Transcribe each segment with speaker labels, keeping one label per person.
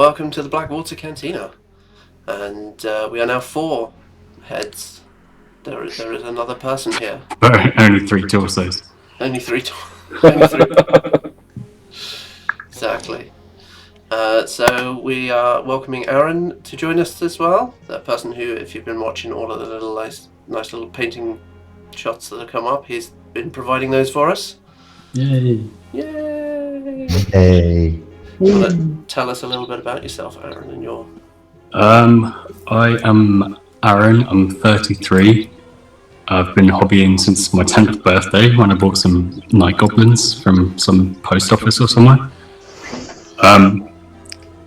Speaker 1: welcome to the Blackwater Cantina. And we are now 4 heads. There is another person here.
Speaker 2: Only 3 torsos.
Speaker 1: Only 3. Only 3. Exactly. So we are welcoming Aaron to join us as well. That person who, if you've been watching all of the little nice little painting shots that have come up, he's been providing those for us.
Speaker 2: Yay!
Speaker 1: Yay!
Speaker 3: Hey.
Speaker 1: You want to tell us a little bit about yourself, Aaron, and your...
Speaker 2: I am Aaron. I'm 33. I've been hobbying since my 10th birthday when I bought some night goblins from some post office or somewhere.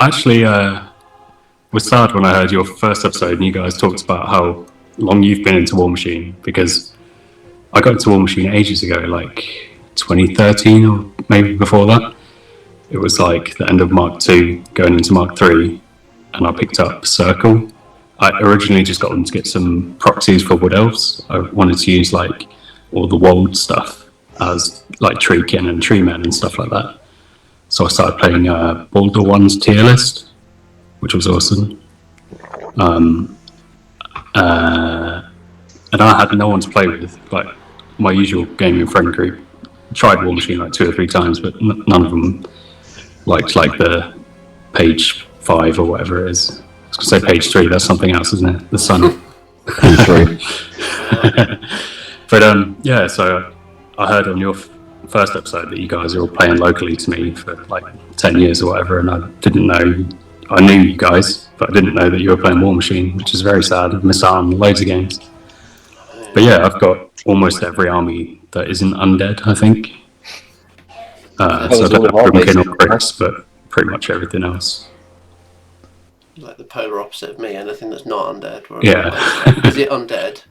Speaker 2: Actually, was sad when I heard your first episode and you guys talked about how long you've been into Warmachine, because I got into Warmachine ages ago, like 2013 or maybe before that. It was like the end of Mark II, going into Mark III, and I picked up Circle. I originally just got them to get some proxies for Wood Elves. I wanted to use like all the Wold stuff as like Treekin and Treemen and stuff like that. So I started playing Baldur 1's tier list, which was awesome. And I had no one to play with, like my usual gaming friend group. I tried Warmachine like 2 or 3 times, but none of them liked like the page 5 or whatever it is. I was going to say page 3, that's something else, isn't it? The sun.
Speaker 3: Page 3.
Speaker 2: But yeah, so I heard on your first episode that you guys are all playing locally to me for like 10 years or whatever, and I didn't know. I knew you guys, but I didn't know that you were playing Warmachine, which is very sad. I've missed out on loads of games. But yeah, I've got almost every army that isn't undead, I think. So I don't have Grimkin or Grix, but pretty much everything else.
Speaker 1: Like the polar opposite of me, anything that's not undead.
Speaker 2: Yeah.
Speaker 1: Is it undead?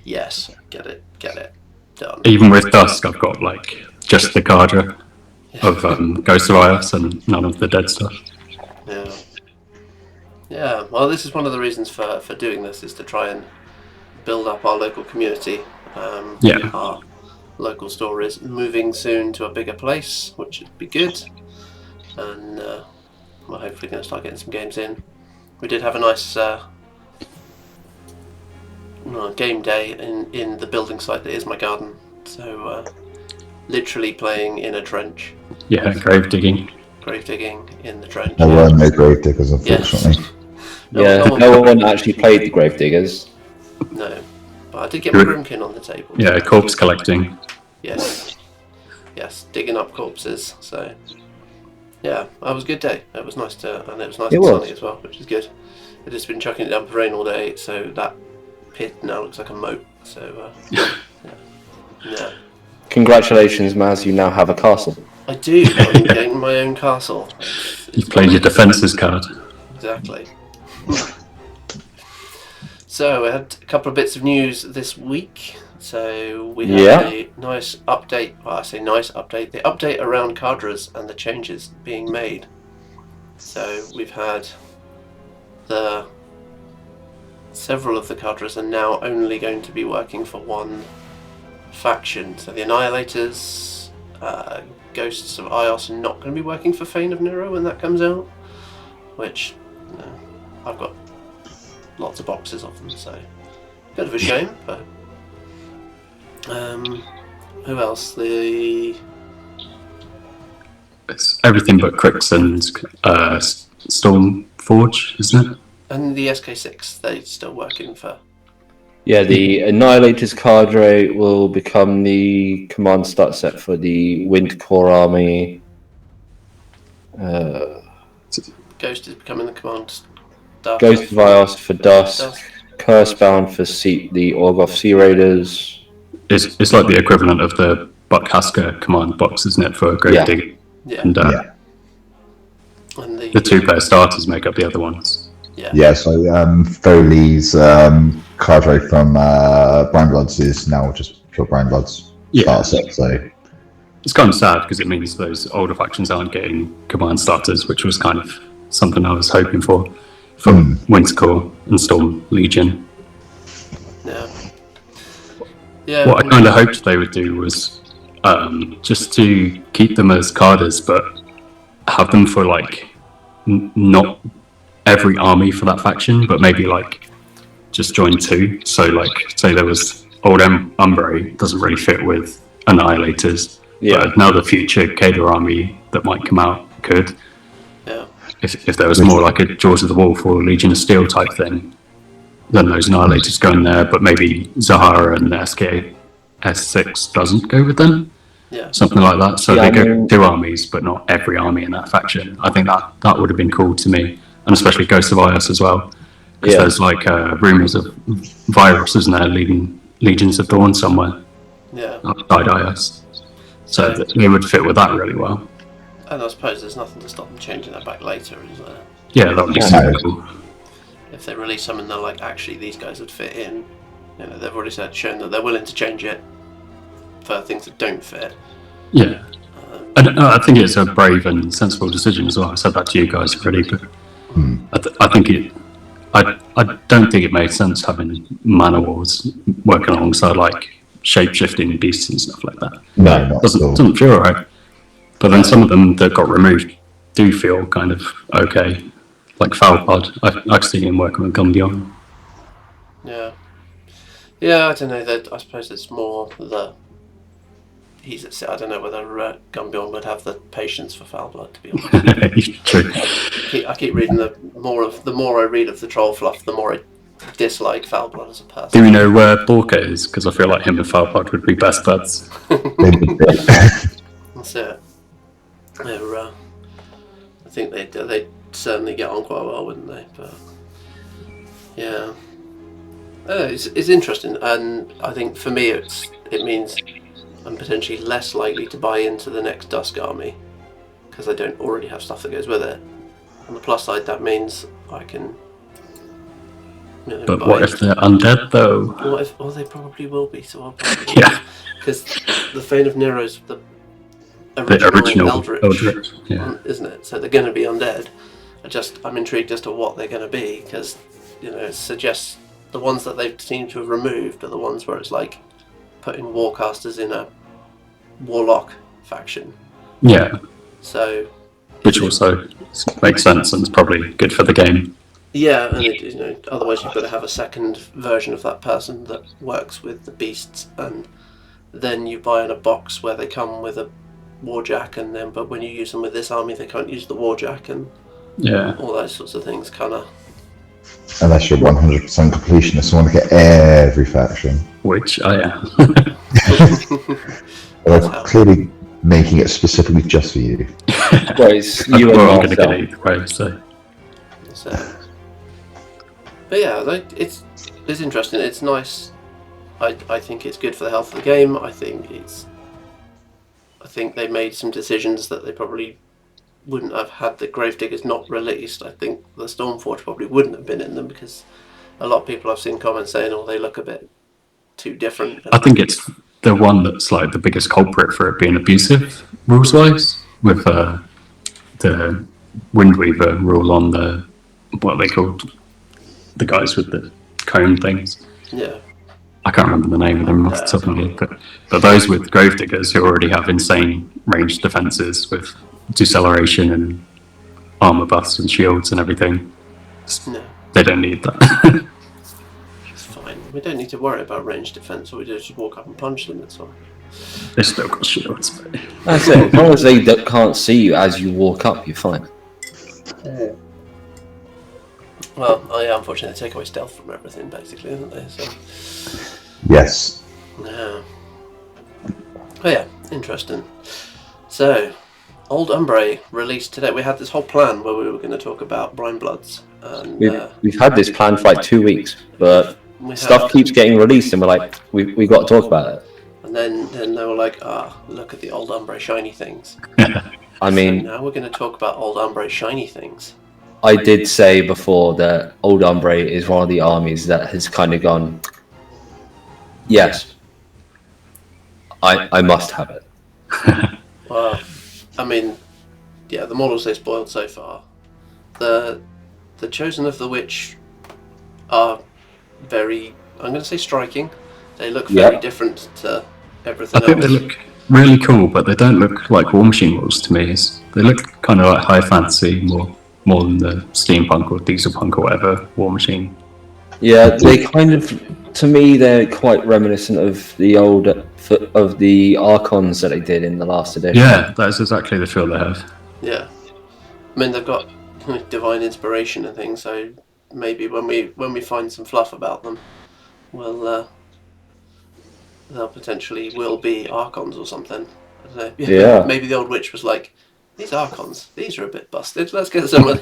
Speaker 1: Yes. Get it. Done.
Speaker 2: Even with Dusk, I've got like just the Cadre of Ghost of Ios and none of the dead stuff.
Speaker 1: Yeah. Yeah. Well, this is one of the reasons for doing this, is to try and build up our local community.
Speaker 2: Yeah.
Speaker 1: Our local store is moving soon to a bigger place, which would be good. And we're hopefully going to start getting some games in. We did have a nice game day in the building site that is my garden. So literally playing in a trench.
Speaker 2: Yeah, grave digging.
Speaker 1: Grave digging in the trench.
Speaker 3: There were no grave diggers, unfortunately.
Speaker 1: Yes.
Speaker 4: No one actually played the grave diggers.
Speaker 1: No. But I did get my Grimkin on the table.
Speaker 2: Yeah, corpse collecting.
Speaker 1: Yes, digging up corpses. So, yeah, that was a good day. It was nice and sunny as well, which is good. I've just been chucking it down for rain all day, so that pit now looks like a moat. So, yeah.
Speaker 4: Congratulations, Mazz, you now have a castle.
Speaker 1: I do. I'm getting my own castle.
Speaker 2: You've played your defences card.
Speaker 1: Exactly. So, we had a couple of bits of news this week. So we had a nice update. Well, I say nice update. The update around cadres and the changes being made. So we've had several of the cadres are now only going to be working for one faction. So the Annihilators, Ghosts of Ios, are not going to be working for Fane of Nero when that comes out. Which I've got lots of boxes of them. So bit of a shame, but. Who else?
Speaker 2: It's everything but Crix and Stormforge, isn't it?
Speaker 1: And the SK6, they're still working for.
Speaker 4: Yeah, the Annihilators cadre will become the command start set for the Wind Corps army.
Speaker 1: Ghost is becoming the command staff.
Speaker 4: Ghost of Ios for Dusk. Cursebound for the Orgoth Sea Raiders.
Speaker 2: It's like the equivalent of the Buckhasker command box, isn't it, for grave digging?
Speaker 1: Yeah.
Speaker 2: And the 2-player starters make up the other ones.
Speaker 3: Yeah, so Foley's cadre from Brown Bloods is now just pure Brown Bloods starter set, so...
Speaker 2: It's kind of sad because it means those older factions aren't getting command starters, which was kind of something I was hoping for Winter Corps and Storm Legion.
Speaker 1: Yeah.
Speaker 2: What I kind of hoped they would do was just to keep them as carders, but have them for like not every army for that faction, but maybe like just join 2. So like, say there was Old Umbrey, doesn't really fit with Annihilators, but another future Kader army that might come out could.
Speaker 1: Yeah.
Speaker 2: If there was more like a Jaws of the Wolf or Legion of Steel type thing, then those Annihilators go in there, but maybe Zahara and SK S6 doesn't go with them.
Speaker 1: Yeah.
Speaker 2: Something like that. So they go 2 armies, but not every army in that faction. I think that would have been cool to me, and especially Ghost of Ios as well. Because there's like rumours of viruses in there leading Legions of Dawn somewhere.
Speaker 1: Yeah.
Speaker 2: Outside Ios. So they would fit with that really well.
Speaker 1: And I suppose there's nothing to stop them changing that back later, is there?
Speaker 2: Yeah, that would be super cool.
Speaker 1: If they release some and they're like, actually, these guys would fit in. They've already shown that they're willing to change it for things that don't fit.
Speaker 2: Yeah. I think it's a brave and sensible decision as well. I said that to you guys already, but I think I don't think it made sense having mana wars working alongside like shape-shifting beasts and stuff like that.
Speaker 3: No, not at all.
Speaker 2: Doesn't feel right. But then some of them that got removed do feel kind of okay. Like Falpod, I've seen him working with Gumbion.
Speaker 1: Yeah. Yeah, I don't know. I suppose it's more the... I don't know whether Gumbion would have the patience for Foulblood, to be honest.
Speaker 2: True.
Speaker 1: I keep reading the more I read of the troll fluff, the more I dislike Foulblood as a person.
Speaker 2: Do we know where Borka is? Because I feel like him and Falpod would be best buds.
Speaker 1: That's it. I think they'd certainly get on quite well, wouldn't they? But yeah, it's interesting, and I think for me it means I'm potentially less likely to buy into the next Dusk army because I don't already have stuff that goes with it. On the plus side, that means I can.
Speaker 2: But what if they're undead though?
Speaker 1: What if? Well, they probably will be. So I'll probably because the Fane of Nero's the original Eldritch, isn't it? So they're going to be undead. I'm intrigued as to what they're going to be because it suggests the ones that they've seemed to have removed are the ones where it's like putting warcasters in a warlock faction.
Speaker 2: Yeah.
Speaker 1: So.
Speaker 2: Which also makes sense and is probably good for the game.
Speaker 1: Yeah, and otherwise you've got to have a second version of that person that works with the beasts, and then you buy in a box where they come with a warjack, and then but when you use them with this army, they can't use the warjack, and all those sorts of things kind of.
Speaker 3: Unless you're 100% completionist and want to get every faction.
Speaker 2: Which I am.
Speaker 3: They're clearly making it specifically just for you.
Speaker 4: Well, it's you and
Speaker 2: I'm going to get it either way, so.
Speaker 1: But yeah, it's interesting. It's nice. I think it's good for the health of the game. I think they made some decisions that they probably wouldn't have had the Gravediggers not released. I think the Stormforge probably wouldn't have been in them because a lot of people I've seen comments saying, "Oh, they look a bit too different."
Speaker 2: I think it's the one that's like the biggest culprit for it being abusive rules-wise, with the Windweaver rule on the what are they called, the guys with the cone things.
Speaker 1: Yeah.
Speaker 2: I can't remember the name of them off the top of my head, but those with Gravediggers who already have insane ranged defences with deceleration and armour buffs and shields and everything, they don't need that.
Speaker 1: It's fine. We don't need to worry about ranged defence. All we do is just walk up and punch them, that's fine.
Speaker 2: They've still got shields. But...
Speaker 4: That's it. As long as they can't see you as you walk up, you're fine.
Speaker 1: Well, unfortunately, they take away stealth from everything, basically, don't they? So.
Speaker 3: Yes.
Speaker 1: Yeah. Oh yeah, interesting. So, Old Umbrey released today. We had this whole plan where we were going to talk about Brine Bloods. And,
Speaker 4: we've had this plan for like 2 weeks, but stuff keeps getting released, and we're like, we got to talk about it.
Speaker 1: And then they were like, look at the Old Umbrey shiny things.
Speaker 4: I mean,
Speaker 1: so now we're going to talk about Old Umbrey shiny things.
Speaker 4: I did say before that Old Umbrey is one of the armies that has kind of gone, yes, I must have it.
Speaker 1: Well, I mean, yeah, the models they spoiled so far. The Chosen of the Witch are very, I'm going to say striking. They look very different to everything else.
Speaker 2: I think they look really cool, but they don't look like Warmachine models to me. They look kind of like high fantasy, more more than the steampunk or diesel punk or whatever Warmachine.
Speaker 4: Yeah, they kind of, to me, they're quite reminiscent of the Archons that they did in the last edition.
Speaker 2: Yeah, that's exactly the feel they have.
Speaker 1: Yeah, I mean they've got divine inspiration and things, so maybe when we find some fluff about them, they'll potentially will be Archons or something. I don't know.
Speaker 4: Yeah.
Speaker 1: Maybe the old witch was like, these Archons, these are a bit busted. Let's get someone.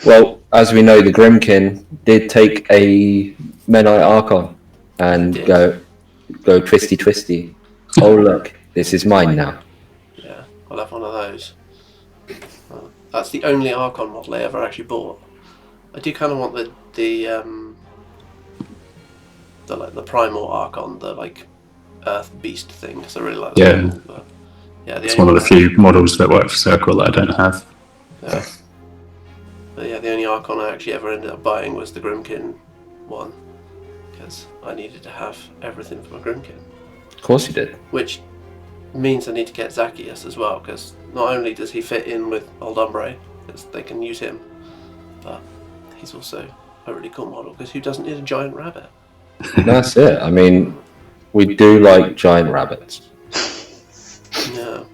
Speaker 4: Well, as we know, the Grimkin did take a Menite Archon and go twisty. Oh look, this is mine now.
Speaker 1: Yeah, I'll have one of those. That's the only Archon model I ever actually bought. I do kind of want the primal Archon, the like Earth Beast thing, because I really like that.
Speaker 2: Yeah.
Speaker 1: But, yeah,
Speaker 2: It's one of the few models that work for Circle that I don't have.
Speaker 1: Yeah. But yeah, the only Archon I actually ever ended up buying was the Grimkin one, because I needed to have everything for my Grimkin.
Speaker 4: Of course you did.
Speaker 1: Which means I need to get Zacchaeus as well, because not only does he fit in with Old Umbrey, because they can use him, but he's also a really cool model, because who doesn't need a giant rabbit?
Speaker 4: That's it. I mean, we do like giant rabbits.
Speaker 1: Yeah.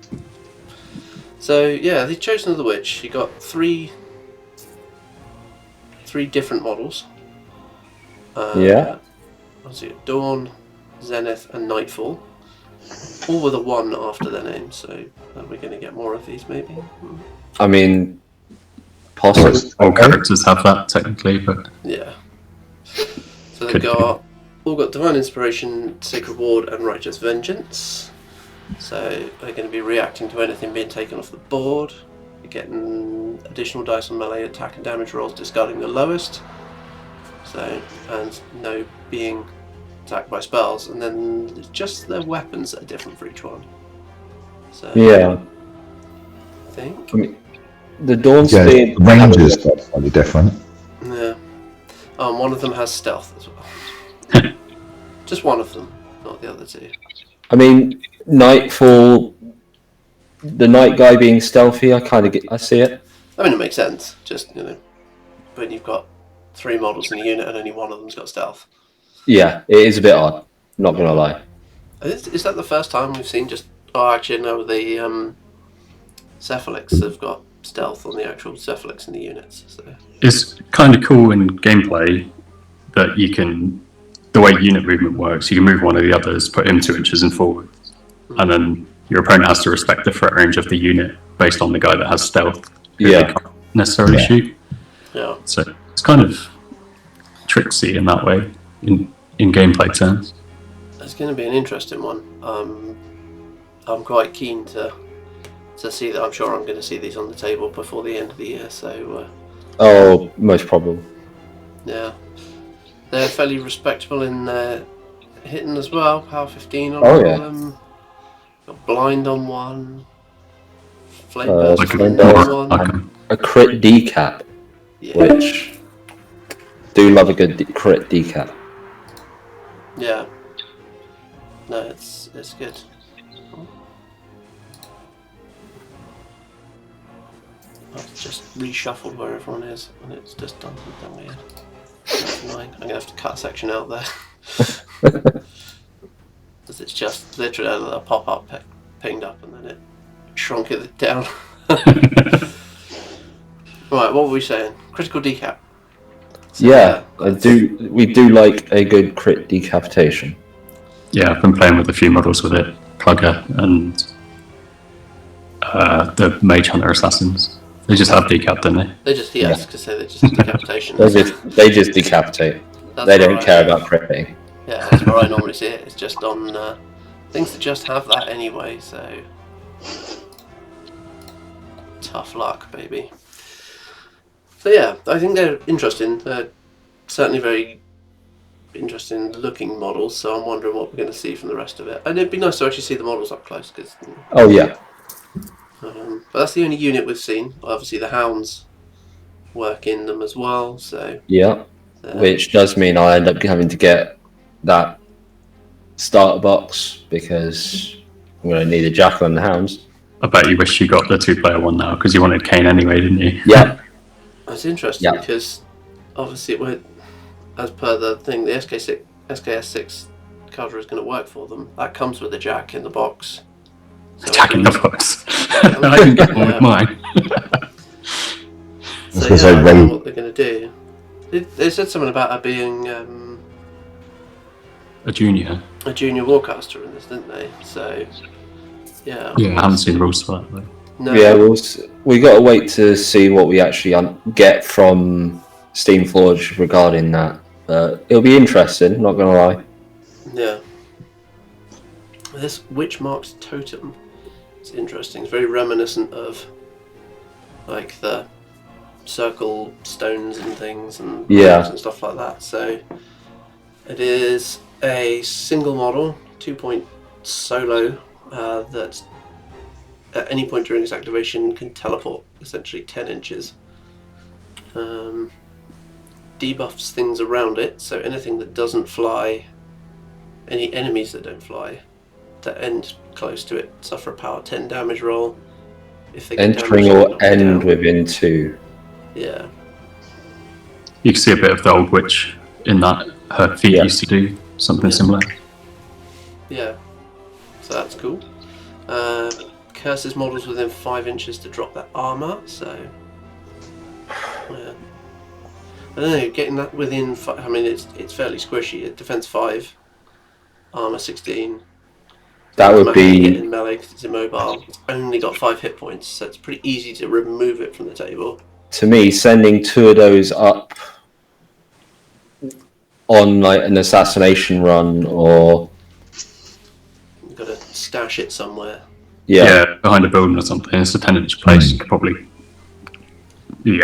Speaker 1: So yeah, the Chosen of the Witch, you got three different models.
Speaker 4: Yeah.
Speaker 1: Let's see, Dawn, Zenith, and Nightfall. All with a 1 after their name, so are we going to get more of these maybe?
Speaker 4: I mean, possibly.
Speaker 2: All characters have that technically, but
Speaker 1: Yeah. So they've all got Divine Inspiration, Sacred Ward, and Righteous Vengeance. So they're going to be reacting to anything being taken off the board. You're getting additional dice on melee attack and damage rolls, discarding the lowest. So, and no being attacked by spells, and then it's just their weapons that are different for each one. So
Speaker 4: Yeah.
Speaker 1: I think.
Speaker 4: I mean, the Dawn
Speaker 3: Yeah,
Speaker 4: Spear.
Speaker 3: ranges are slightly different.
Speaker 1: Yeah. One of them has stealth as well. Just one of them, not the other two.
Speaker 4: I mean, Nightfall. The night guy being stealthy, I see it.
Speaker 1: I mean, it makes sense. Just when you've got 3 models in a unit and only one of them's got stealth.
Speaker 4: Yeah, it is a bit odd. Not gonna lie.
Speaker 1: Is that the first time we've seen just? Oh, actually, no. The Cephalics have got stealth on the actual Cephalics in the units. So.
Speaker 2: it's kind of cool in gameplay that you can, the way unit movement works, you can move one of the others, put him 2 inches and forward, and then your opponent has to respect the threat range of the unit based on the guy that has stealth.
Speaker 4: Yeah.
Speaker 2: They can't necessarily shoot.
Speaker 1: Yeah.
Speaker 2: So it's kind of tricksy in that way, in gameplay terms.
Speaker 1: It's going to be an interesting one. I'm quite keen to see that. I'm sure I'm going to see these on the table before the end of the year. So
Speaker 4: Oh, most probably.
Speaker 1: yeah, they're fairly respectable in their hitting as well. Power 15 on
Speaker 4: Oh,
Speaker 1: all
Speaker 4: yeah.
Speaker 1: of them. Got blind on one. Flame
Speaker 4: Uh,
Speaker 1: burst
Speaker 2: Like
Speaker 1: on
Speaker 2: a,
Speaker 1: one.
Speaker 2: like a
Speaker 4: A crit decap,
Speaker 1: Yeah.
Speaker 4: which do love a good crit decap.
Speaker 1: Yeah. No, it's good. I've just reshuffled where everyone is, and it's just done something weird. That's annoying. I'm gonna have to cut a section out there. Because it's just literally a pop-up pinged up, and then it shrunk it down. Right, what were we saying? Critical decap. So,
Speaker 4: Yeah, we do like a good crit decapitation.
Speaker 2: Yeah, I've been playing with a few models with it, Plugger and the Mage Hunter Assassins. They just have decap, don't they?
Speaker 1: They just because they just decapitation.
Speaker 4: They just decapitate.
Speaker 1: That's
Speaker 4: They
Speaker 1: where
Speaker 4: don't
Speaker 1: I-
Speaker 4: care about critting.
Speaker 1: Yeah, that's where I normally see it. It's just on things that just have that anyway, so tough luck, baby. So yeah, I think they're interesting. They're certainly very interesting looking models, so I'm wondering what we're going to see from the rest of it. And it'd be nice to actually see the models up close, because
Speaker 4: Oh yeah,
Speaker 1: but that's the only unit we've seen. Obviously the hounds work in them as well, so
Speaker 4: yeah. Which does mean I end up having to get that starter box because I'm going to need a jackal and the hounds.
Speaker 2: I bet you wish you got the 2-player one now because you wanted Kane anyway, didn't you?
Speaker 4: Yeah,
Speaker 1: That's interesting
Speaker 4: Yeah.
Speaker 1: because obviously, as per the thing, the SKS6 cadre is going to work for them. That comes with a jack in the box. So
Speaker 2: Attacking the box.
Speaker 1: Yeah.
Speaker 2: I didn't get one with mine.
Speaker 1: So
Speaker 3: Because
Speaker 1: yeah, I
Speaker 3: they
Speaker 1: don't know
Speaker 3: wait-
Speaker 1: what they're going to do. They said something about her being
Speaker 2: A junior.
Speaker 1: a junior warcaster in this, didn't they? So yeah.
Speaker 2: Yeah, I haven't seen rules for that though.
Speaker 1: No.
Speaker 4: Yeah, we got to wait to see what we actually get from Steamforge regarding that. It'll be interesting, not going to lie.
Speaker 1: Yeah. This Witchmark's totem. It's interesting. It's very reminiscent of like the circle stones and things and
Speaker 4: Yeah.
Speaker 1: and stuff like that. So it is a single model, 2-point solo that at any point during its activation can teleport essentially 10 inches. Debuffs things around it, so anything that doesn't fly, any enemies that don't fly, that end close to it suffer a power 10 damage roll. If they get
Speaker 4: Entering
Speaker 1: damaged, they
Speaker 4: or
Speaker 1: knock it
Speaker 4: end
Speaker 1: down.
Speaker 4: within 2.
Speaker 1: Yeah.
Speaker 2: You can see a bit of the old witch in that. Her feet
Speaker 4: Yeah.
Speaker 2: used to do something
Speaker 1: Yeah.
Speaker 2: similar.
Speaker 1: Yeah. So that's cool. Curses models within 5 inches to drop their armor, so yeah. I don't know, getting that within I mean it's fairly squishy. It defense 5, armor 16.
Speaker 4: That would
Speaker 1: Automatically get
Speaker 4: be,
Speaker 1: in melee 'cause it's immobile. It's only got 5 hit points, so it's pretty easy to remove it from the table.
Speaker 4: to me, sending 2 of those up on like an assassination run or
Speaker 1: You've got to stash it somewhere.
Speaker 4: yeah.
Speaker 2: Behind a building or something. It's a 10-inch place. You could probably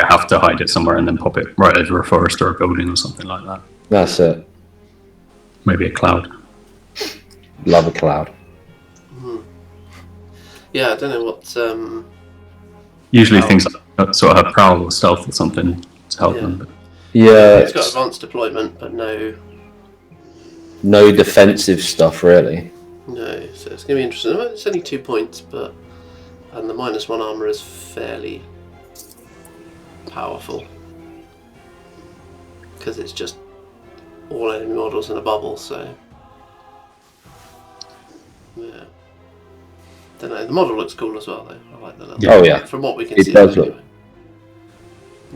Speaker 2: have to hide it somewhere and then pop it right over a forest or a building or something like that.
Speaker 4: That's it.
Speaker 2: Maybe a cloud.
Speaker 4: Love a cloud.
Speaker 1: Yeah, I don't know what.
Speaker 2: Usually
Speaker 1: Prowl.
Speaker 2: things like sort of have prowl or stealth or something to help
Speaker 1: Yeah.
Speaker 2: them. But
Speaker 4: Yeah,
Speaker 1: It's got advanced deployment, but no,
Speaker 4: defensive stuff really.
Speaker 1: so it's going to be interesting. Well, it's only 2 points, and the -1 armor is fairly powerful because it's just all enemy models in a bubble. So yeah, don't know. The model looks cool as well, though. I like the leather.
Speaker 2: Yeah.
Speaker 4: Oh, yeah.
Speaker 1: From what we can
Speaker 4: It
Speaker 1: see,
Speaker 4: does look-
Speaker 1: anyway.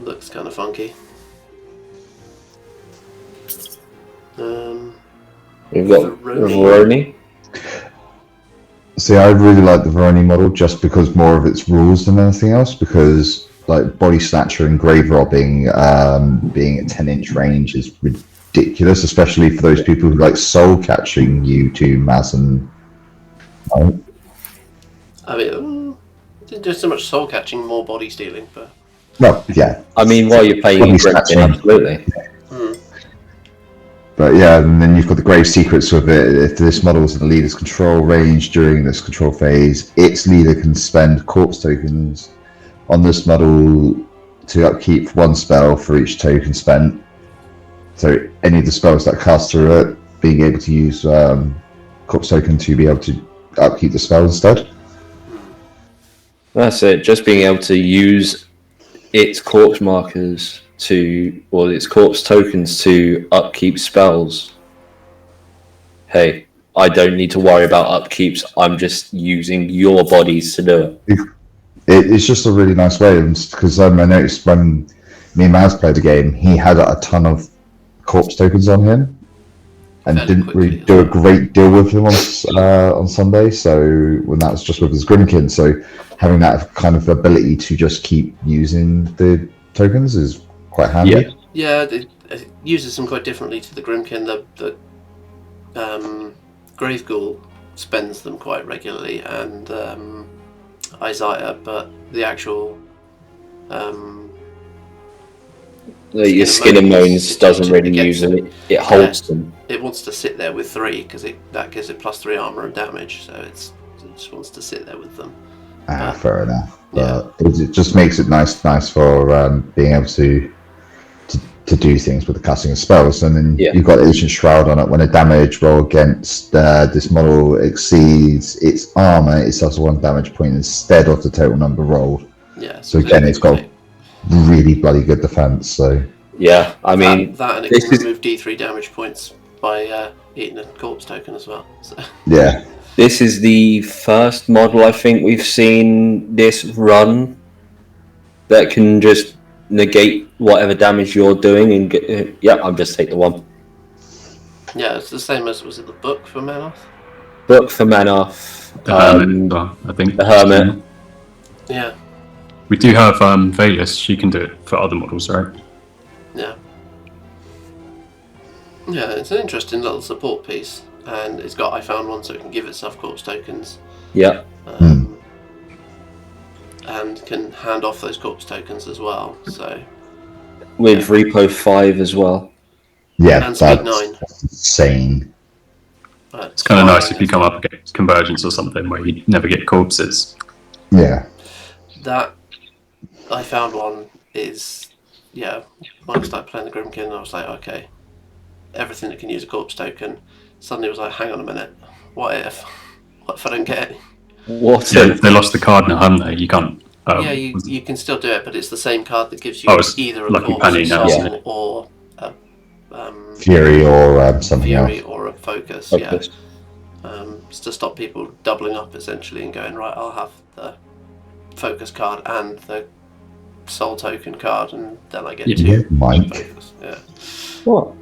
Speaker 1: Looks kind of funky.
Speaker 4: We've got
Speaker 1: Veroni.
Speaker 4: Veroni.
Speaker 3: See, I really like the Veroni model just because more of its rules than anything else. Because like body snatcher and grave robbing, being at 10-inch range is ridiculous, especially for those people who like soul catching you to Mazz and.
Speaker 1: I mean, just so much soul catching, more body stealing, but
Speaker 3: Well, yeah,
Speaker 4: I mean, while you're playing
Speaker 3: Body
Speaker 4: Grimkin,
Speaker 3: snatching.
Speaker 4: absolutely.
Speaker 3: but yeah, and then you've got the grave secrets with it. If this model is in the leader's control range during this control phase, its leader can spend corpse tokens on this model to upkeep 1 spell for each token spent. So any of the spells that cast through it, being able to use corpse token to be able to upkeep the spell instead.
Speaker 4: That's it. Just being able to use its corpse markers or its corpse tokens to upkeep spells. Hey, I don't need to worry about upkeeps. I'm just using your bodies to do it.
Speaker 3: It's just a really nice way, because I noticed when me and Mazz played the game, he had a ton of corpse tokens on him, and
Speaker 1: Fairly
Speaker 3: didn't
Speaker 1: quickly,
Speaker 3: really do a great deal with him on Sunday. So when that was just with his Grimkin, so having that kind of ability to just keep using the tokens is quite handy.
Speaker 1: yeah, it uses them quite differently to the Grimkin. The Grave Ghoul spends them quite regularly, and Isaiah, but the actual
Speaker 4: Your
Speaker 1: Skin
Speaker 4: Skin
Speaker 1: and
Speaker 4: and
Speaker 1: Bones
Speaker 4: Moans doesn't really
Speaker 1: gets
Speaker 4: use
Speaker 1: them.
Speaker 4: them. It holds them.
Speaker 1: it wants to sit there with 3 because that gives it +3 armor and damage. So it just wants to sit there with them.
Speaker 3: Fair enough. But it just makes it nice for being able to do things with the casting of spells. And then you've got Ancient Shroud on it. When a damage roll against this model exceeds its armor, it suffers 1 damage point instead of the total number rolled.
Speaker 1: Yeah.
Speaker 3: So again, it's got really bloody good defense. So
Speaker 4: Yeah, I mean,
Speaker 1: that and it
Speaker 4: this
Speaker 1: can
Speaker 4: is
Speaker 1: remove D3 damage points by eating a corpse token as well. So.
Speaker 3: yeah,
Speaker 4: this is the first model I think we've seen this run that can just negate whatever damage you're doing and get. Yeah, I'm just taking the one.
Speaker 1: Yeah, it's the same as was it the book for Manoth?
Speaker 4: Book for Manoth.
Speaker 2: The Hermit as well, I think.
Speaker 4: The Hermit.
Speaker 1: Yeah,
Speaker 2: We do have Valus. She can do it for other models, right?
Speaker 1: yeah. Yeah, it's an interesting little support piece. And it's got I found one so it can give itself corpse tokens.
Speaker 4: Yeah.
Speaker 1: And can hand off those corpse tokens as well. So
Speaker 4: With Repo 5 as well.
Speaker 3: yeah,
Speaker 1: and speed
Speaker 3: that's
Speaker 1: 9.
Speaker 3: insane.
Speaker 2: It's kind of nice if you come up against Convergence or something where you never get corpses.
Speaker 3: Yeah,
Speaker 1: That I found one is when I started playing the Grimkin I was like, okay, everything that can use a corpse token. Suddenly it was like, hang on a minute, what if I don't get any?
Speaker 4: What?
Speaker 2: Yeah, they lost the card now, haven't they? You can't.
Speaker 1: You can still do it, but it's the same card that gives you
Speaker 2: it's
Speaker 1: either a
Speaker 2: Lucky
Speaker 1: corpse
Speaker 2: Penny now,
Speaker 1: soul
Speaker 2: isn't it?
Speaker 1: or a
Speaker 3: Fury or something
Speaker 1: Fury
Speaker 3: else.
Speaker 1: or a focus.
Speaker 4: Focus.
Speaker 1: It's to stop people doubling up essentially and going, right, I'll have the focus card and the soul token card, and then I get two
Speaker 3: Mike.
Speaker 1: focus. Yeah.
Speaker 4: What?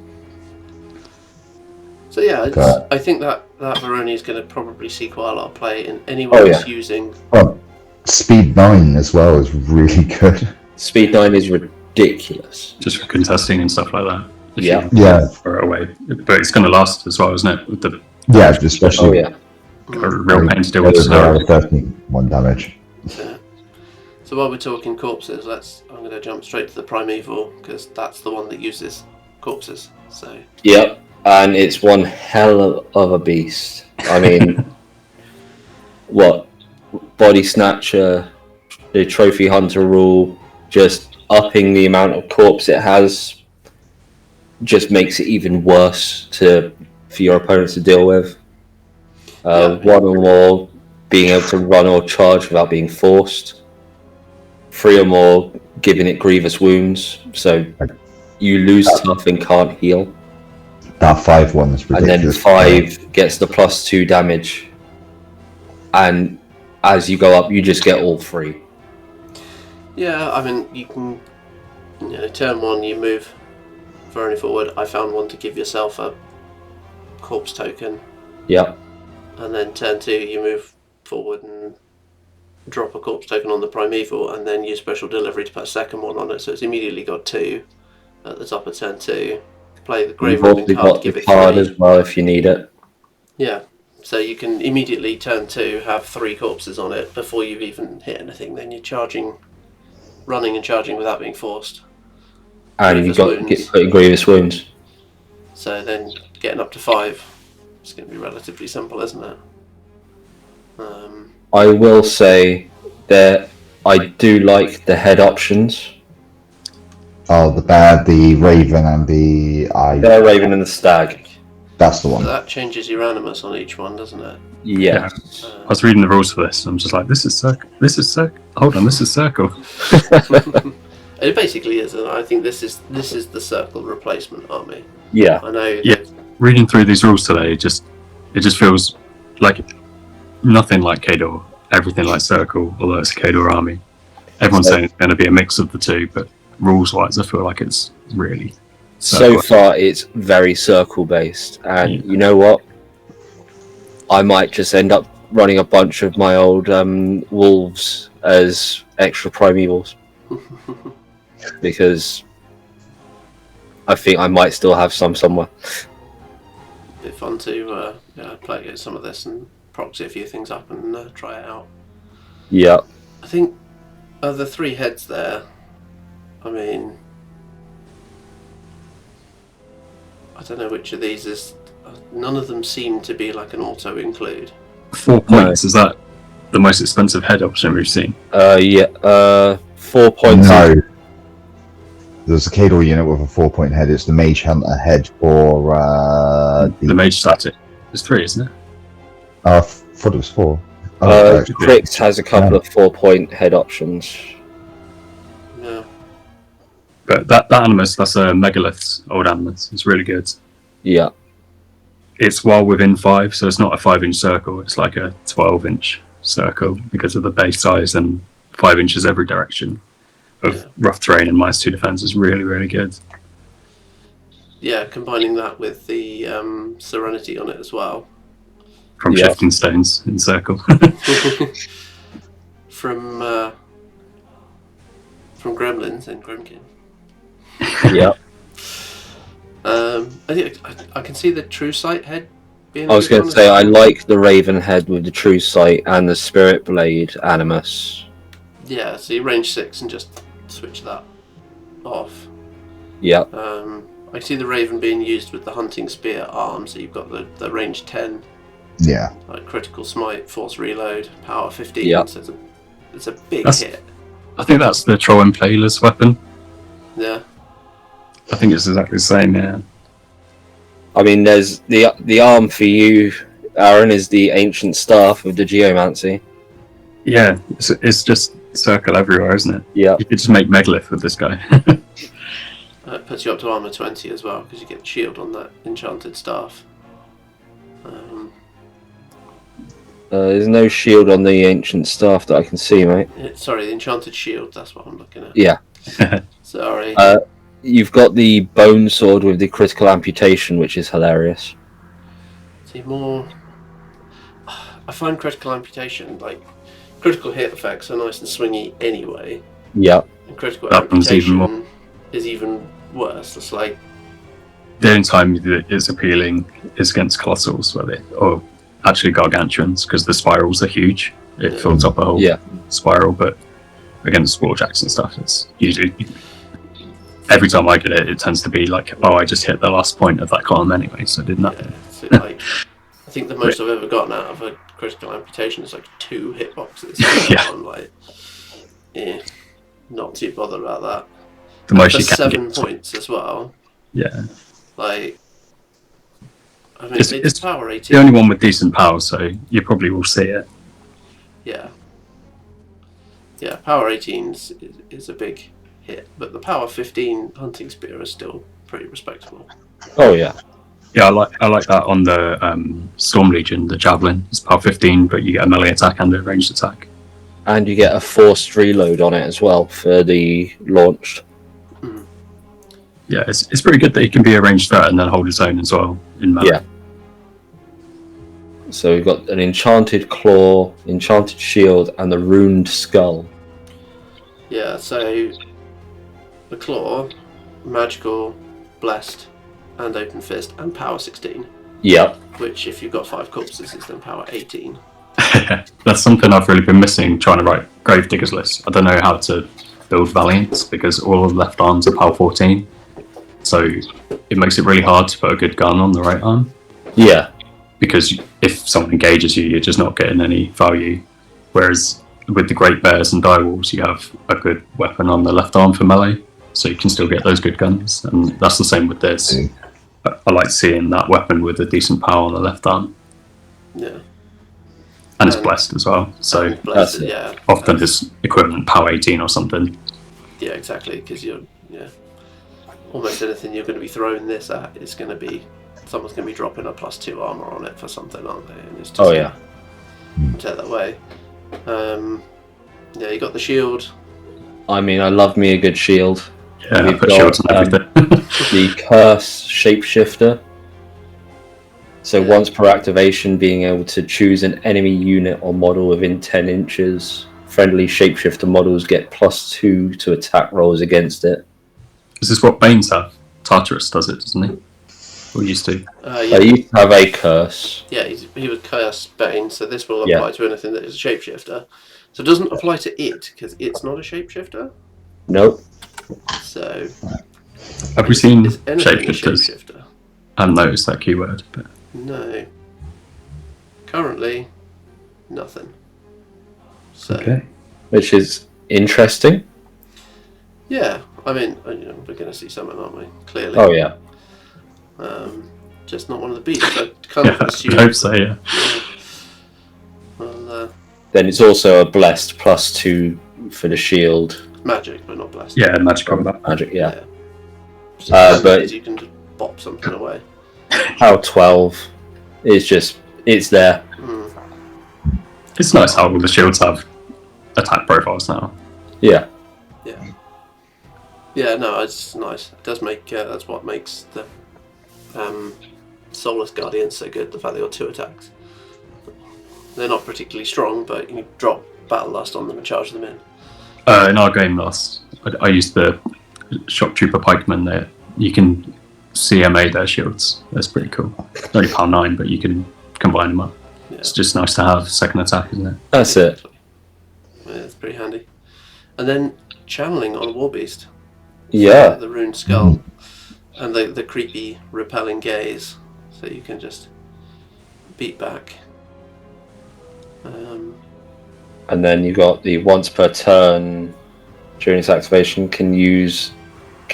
Speaker 1: So yeah,
Speaker 3: Okay.
Speaker 1: I think that Veroni is going to probably see quite a lot of play in anyone who's using.
Speaker 3: Oh, speed 9 as well is really good.
Speaker 4: Speed 9 is ridiculous.
Speaker 2: Just for contesting and stuff like that. If
Speaker 4: Yeah.
Speaker 2: you
Speaker 3: Yeah,
Speaker 2: throw it away. But it's going to last as well, isn't it? With the
Speaker 3: yeah, especially
Speaker 4: Oh yeah.
Speaker 2: real pain to deal with
Speaker 3: with
Speaker 2: snow.
Speaker 3: 31 damage.
Speaker 1: Yeah. So while we're talking corpses, I'm going to jump straight to the Primeval because that's the one that uses corpses. So
Speaker 4: Yep. And it's one hell of a beast. I mean, what? Body Snatcher, the Trophy Hunter rule, just upping the amount of corpse it has, just makes it even worse for your opponents to deal with. One or more being able to run or charge without being forced. 3 or more giving it grievous wounds, so you lose tough and can't heal.
Speaker 3: That 5 one is
Speaker 4: And then
Speaker 3: ridiculous.
Speaker 4: 5 gets the +2 damage, and as you go up, you just get all 3.
Speaker 1: yeah, I mean you can, turn 1 you move Veroni forward. I found one to give yourself a corpse token,
Speaker 4: Yep.
Speaker 1: and then turn 2 you move forward and drop a corpse token on the Primeval, and then use special delivery to put a second one on it. So it's immediately got 2 at the top of turn 2. Play the Grave
Speaker 4: You've
Speaker 1: Robbing
Speaker 4: also
Speaker 1: card to
Speaker 4: got
Speaker 1: give
Speaker 4: the
Speaker 1: it
Speaker 4: card
Speaker 1: 3.
Speaker 4: as well if you need it.
Speaker 1: Yeah, so you can immediately turn 2 have 3 corpses on it before you've even hit anything. Then you're running and charging without being forced.
Speaker 4: And you've
Speaker 1: Grievous
Speaker 4: got
Speaker 1: wounds.
Speaker 4: putting grievous wounds.
Speaker 1: So then getting up to 5 is going to be relatively simple, isn't it?
Speaker 4: I will say that I do like the head options.
Speaker 3: Oh, the bear, the raven, and the eye.
Speaker 4: The Raven and the Stag.
Speaker 3: That's the
Speaker 1: So
Speaker 3: one.
Speaker 1: that changes your animus on each one, doesn't it?
Speaker 4: Yeah.
Speaker 2: I was reading the rules for this and I'm just like, this is circle. Hold on, this is circle.
Speaker 1: It basically is, and I think this is the circle replacement army.
Speaker 4: Yeah.
Speaker 1: I know.
Speaker 2: Yeah. Reading through these rules today, it just feels like nothing like Kador, everything like Circle, although it's a Kador army. Everyone's saying it's going to be a mix of the two, but rules-wise, I feel like it's really
Speaker 4: So
Speaker 2: Circle.
Speaker 4: far, it's very circle based, and you know what? I might just end up running a bunch of my old wolves as extra primevals because I think I might still have some somewhere.
Speaker 1: It'd be fun to play against some of this and proxy a few things up and try it out.
Speaker 4: Yeah.
Speaker 1: I think the 3 heads there, I mean, I don't know which of these is. None of them seem to be like an auto include.
Speaker 2: 4 points, is that the most expensive head option we've seen?
Speaker 4: 4 points.
Speaker 3: No. There's a Kador unit with a 4-point head. It's the Mage Hunter head for
Speaker 2: The mage static is 3, isn't it?
Speaker 3: I thought it was 4. Oh,
Speaker 4: Crix has a couple of 4-point head options.
Speaker 1: Yeah.
Speaker 2: But that Animus, that's a Megalith, Old Animus. It's really good.
Speaker 4: Yeah.
Speaker 2: It's while within 5, so it's not a 5-inch circle. It's like a 12-inch circle because of the base size and 5 inches every direction of rough terrain and -2 defense is really, really good.
Speaker 1: Yeah, combining that with the Serenity on it as well.
Speaker 2: From shifting stones in circle.
Speaker 1: From Gremlins and Grimkin.
Speaker 4: Yeah.
Speaker 1: I can see the True Sight head being.
Speaker 4: I was going to say, I like the Raven head with the True Sight and the Spirit Blade Animus.
Speaker 1: Yeah, so you range 6 and just switch that off.
Speaker 4: Yeah.
Speaker 1: I see the Raven being used with the Hunting Spear arm, so you've got the range 10.
Speaker 3: Yeah.
Speaker 1: Like critical smite, force reload, power 15.
Speaker 4: Yeah.
Speaker 1: So it's a big hit.
Speaker 2: I think that's the Troll Impaler's weapon.
Speaker 1: Yeah.
Speaker 2: I think it's exactly the same, yeah.
Speaker 4: I mean, there's the arm for you, Aaron, is the Ancient Staff of the Geomancy.
Speaker 2: Yeah, it's just circle everywhere, isn't it?
Speaker 4: Yeah.
Speaker 2: You could just make Megalith with this guy.
Speaker 1: It puts you up to armor 20 as well, because you get shield on that enchanted staff.
Speaker 4: There's no shield on the Ancient Staff that I can see, mate.
Speaker 1: Sorry, the enchanted shield, that's what I'm looking at.
Speaker 4: Yeah.
Speaker 1: Sorry.
Speaker 4: You've got the Bone Sword with the critical amputation, which is hilarious.
Speaker 1: See, more... I find critical amputation, like, critical hit effects are nice and swingy anyway.
Speaker 4: Yeah.
Speaker 1: And critical
Speaker 2: That one's even
Speaker 1: amputation
Speaker 2: more.
Speaker 1: is even worse. It's like...
Speaker 2: The only time that it's appealing is against Colossals, or actually Gargantuans, because the spirals are huge. It fills up a whole spiral, but against Warjacks and stuff, it's usually... Every time I get it, it tends to be like, oh, I just hit the last point of that column anyway, so I did nothing.
Speaker 1: Yeah, so like, I think the most I've ever gotten out of a critical amputation is like 2 hitboxes. I'm like, not too bothered about that.
Speaker 2: The most
Speaker 1: for
Speaker 2: you can
Speaker 1: 7
Speaker 2: get.
Speaker 1: points as well.
Speaker 2: Yeah.
Speaker 1: Like, I mean,
Speaker 2: It's
Speaker 1: power 18.
Speaker 2: the only one with decent power, so you probably will see it.
Speaker 1: Yeah. Yeah, power 18 is a big hit, but the power 15 hunting spear is still pretty respectable.
Speaker 4: Oh yeah.
Speaker 2: Yeah, I like that on the Storm Legion, the Javelin. It's power 15, but you get a melee attack and a ranged attack.
Speaker 4: And you get a forced reload on it as well for the launched.
Speaker 2: Yeah, it's pretty good that he can be a ranged threat and then hold his own as well in melee.
Speaker 4: Yeah. So we've got an enchanted claw, enchanted shield, and the runed skull.
Speaker 1: Yeah, so the claw, magical, blessed, and open fist, and power 16.
Speaker 4: Yep.
Speaker 1: Which, if you've got 5 corpses, is then power 18.
Speaker 2: That's something I've really been missing trying to write Gravediggers lists. I don't know how to build Valiants because all of the left arms are power 14. So it makes it really hard to put a good gun on the right arm.
Speaker 4: Yeah.
Speaker 2: Because if someone engages you, you're just not getting any value. Whereas with the Great Bears and Direwolves, you have a good weapon on the left arm for melee. So you can still get those good guns. And that's the same with this. I like seeing that weapon with a decent power on the left arm.
Speaker 1: Yeah.
Speaker 2: And it's blessed as well. So
Speaker 1: blessed,
Speaker 2: often his equivalent power 18 or something.
Speaker 1: Yeah, exactly. Because you're, almost anything you're going to be throwing this at is going to be, someone's going to be dropping a +2 armor on it for something, aren't they? And it's just take that way. Yeah, you got the shield.
Speaker 4: I mean, I love me a good shield.
Speaker 2: Yeah,
Speaker 4: We've
Speaker 2: put
Speaker 4: got,
Speaker 2: shields on everything.
Speaker 4: the Curse Shapeshifter. So once per activation, being able to choose an enemy unit or model within 10 inches. Friendly Shapeshifter models get +2 to attack rolls against it.
Speaker 2: Is this what Banes have? Tartarus does it, doesn't he? Or used to?
Speaker 1: Yeah.
Speaker 4: They used to have a curse.
Speaker 1: Yeah, he was Curse Bane, so this will apply to anything that is a shapeshifter. So it doesn't apply to it, because it's not a shapeshifter.
Speaker 4: Nope.
Speaker 1: So...
Speaker 2: Have we seen
Speaker 1: is anything a
Speaker 2: shapeshifters?
Speaker 1: shapeshifter?
Speaker 2: I haven't noticed that keyword. But...
Speaker 1: No. Currently, nothing. So,
Speaker 2: Okay.
Speaker 4: Which is interesting.
Speaker 1: yeah, I mean, we're going to see something, aren't we? Clearly.
Speaker 4: Oh, yeah.
Speaker 1: Just not one of the beats. I kind of assume.
Speaker 2: I hope so, yeah.
Speaker 1: Well,
Speaker 4: Then it's also a blessed +2 for the shield.
Speaker 1: Magic, but not blessed.
Speaker 2: Yeah, magic combat.
Speaker 4: Magic, yeah.
Speaker 1: So
Speaker 4: but
Speaker 1: you can just bop something away.
Speaker 4: how 12 is just, it's there.
Speaker 2: It's nice how all the shields have attack profiles now.
Speaker 4: Yeah.
Speaker 1: Yeah, no, it's nice. It does make that's what makes the Soulless Guardians so good. The fact they got 2 attacks. They're not particularly strong, but you drop Battle Lust on them and charge them in.
Speaker 2: In our game last, I used the Shock Trooper Pikemen there. You can CMA their shields. That's pretty cool. Only #9, but you can combine them up.
Speaker 1: Yeah.
Speaker 2: It's just nice to have second attack, isn't it?
Speaker 4: That's it.
Speaker 1: Yeah, it's pretty handy. And then channeling on Warbeast.
Speaker 4: Yeah.
Speaker 1: The Rune Skull and the creepy, repelling gaze, so you can just beat back.
Speaker 4: And then you got the once per turn during its activation can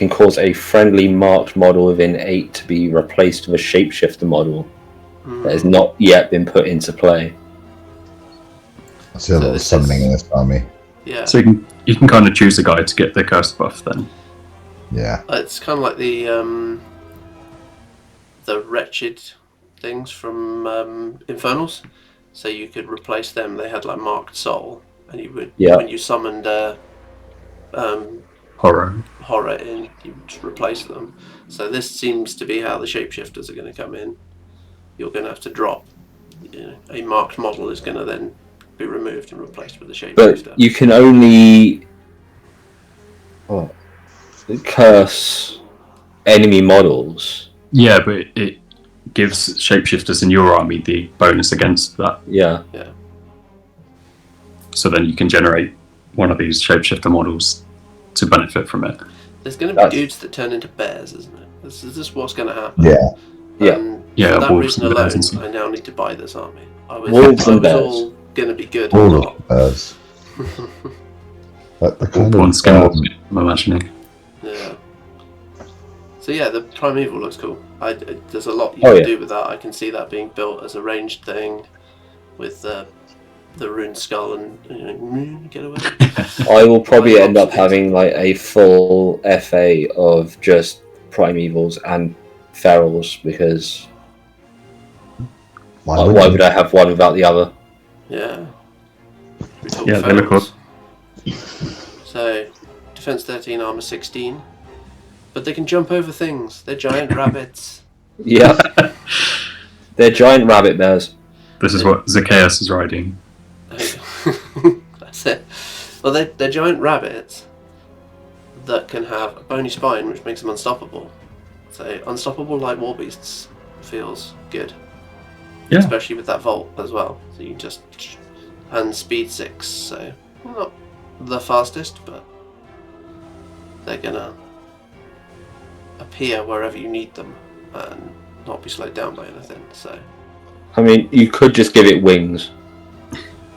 Speaker 4: cause a friendly marked model within 8 to be replaced with a shapeshifter model that has not yet been put into play.
Speaker 3: I see a lot of summoning in this army.
Speaker 1: Yeah.
Speaker 2: So you can kind of choose a guy to get the curse buff then.
Speaker 3: Yeah.
Speaker 1: It's kind of like the wretched things from Infernals. So you could replace them. They had like marked soul, and you would when you summoned horror in, you just replace them. So this seems to be how the shapeshifters are going to come in. You're going to have to drop. A marked model is going to then be removed and replaced with a shapeshifter.
Speaker 4: But you can only curse enemy models.
Speaker 2: Yeah, but it gives shapeshifters in your army the bonus against that.
Speaker 4: Yeah.
Speaker 2: So then you can generate one of these shapeshifter models to benefit from it.
Speaker 1: There's going to be dudes that turn into bears, isn't it? This is what's going to happen.
Speaker 2: Yeah,
Speaker 1: For that
Speaker 2: wolves
Speaker 1: reason
Speaker 2: and bears
Speaker 1: alone,
Speaker 2: and stuff.
Speaker 1: I now need to buy this army.
Speaker 4: Wolves and bears.
Speaker 1: All going to be good.
Speaker 3: All
Speaker 1: or
Speaker 3: of
Speaker 1: not.
Speaker 3: the birds. But the kind
Speaker 2: One
Speaker 3: of
Speaker 2: skin wolf, I'm imagining.
Speaker 1: Yeah. So yeah, the Primeval looks cool. There's a lot you can do with that. I can see that being built as a ranged thing with the Rune Skull and get away.
Speaker 4: I will probably end up having like a full FA of just Primevals and Ferals because why would I have one without the other?
Speaker 1: Yeah.
Speaker 2: Yeah, they look cool.
Speaker 1: So, defense 13, armor 16. But they can jump over things. They're giant rabbits.
Speaker 4: Yeah. They're giant rabbit bears.
Speaker 2: This is what Zacchaeus is riding.
Speaker 1: That's it. Well, they're giant rabbits that can have a bony spine, which makes them unstoppable. So, unstoppable like Warbeasts feels good.
Speaker 2: Yeah.
Speaker 1: Especially with that Volt as well. So you just... And speed 6, so... Not the fastest, but... They're gonna... appear wherever you need them and not be slowed down by anything, so...
Speaker 4: I mean, you could just give it wings.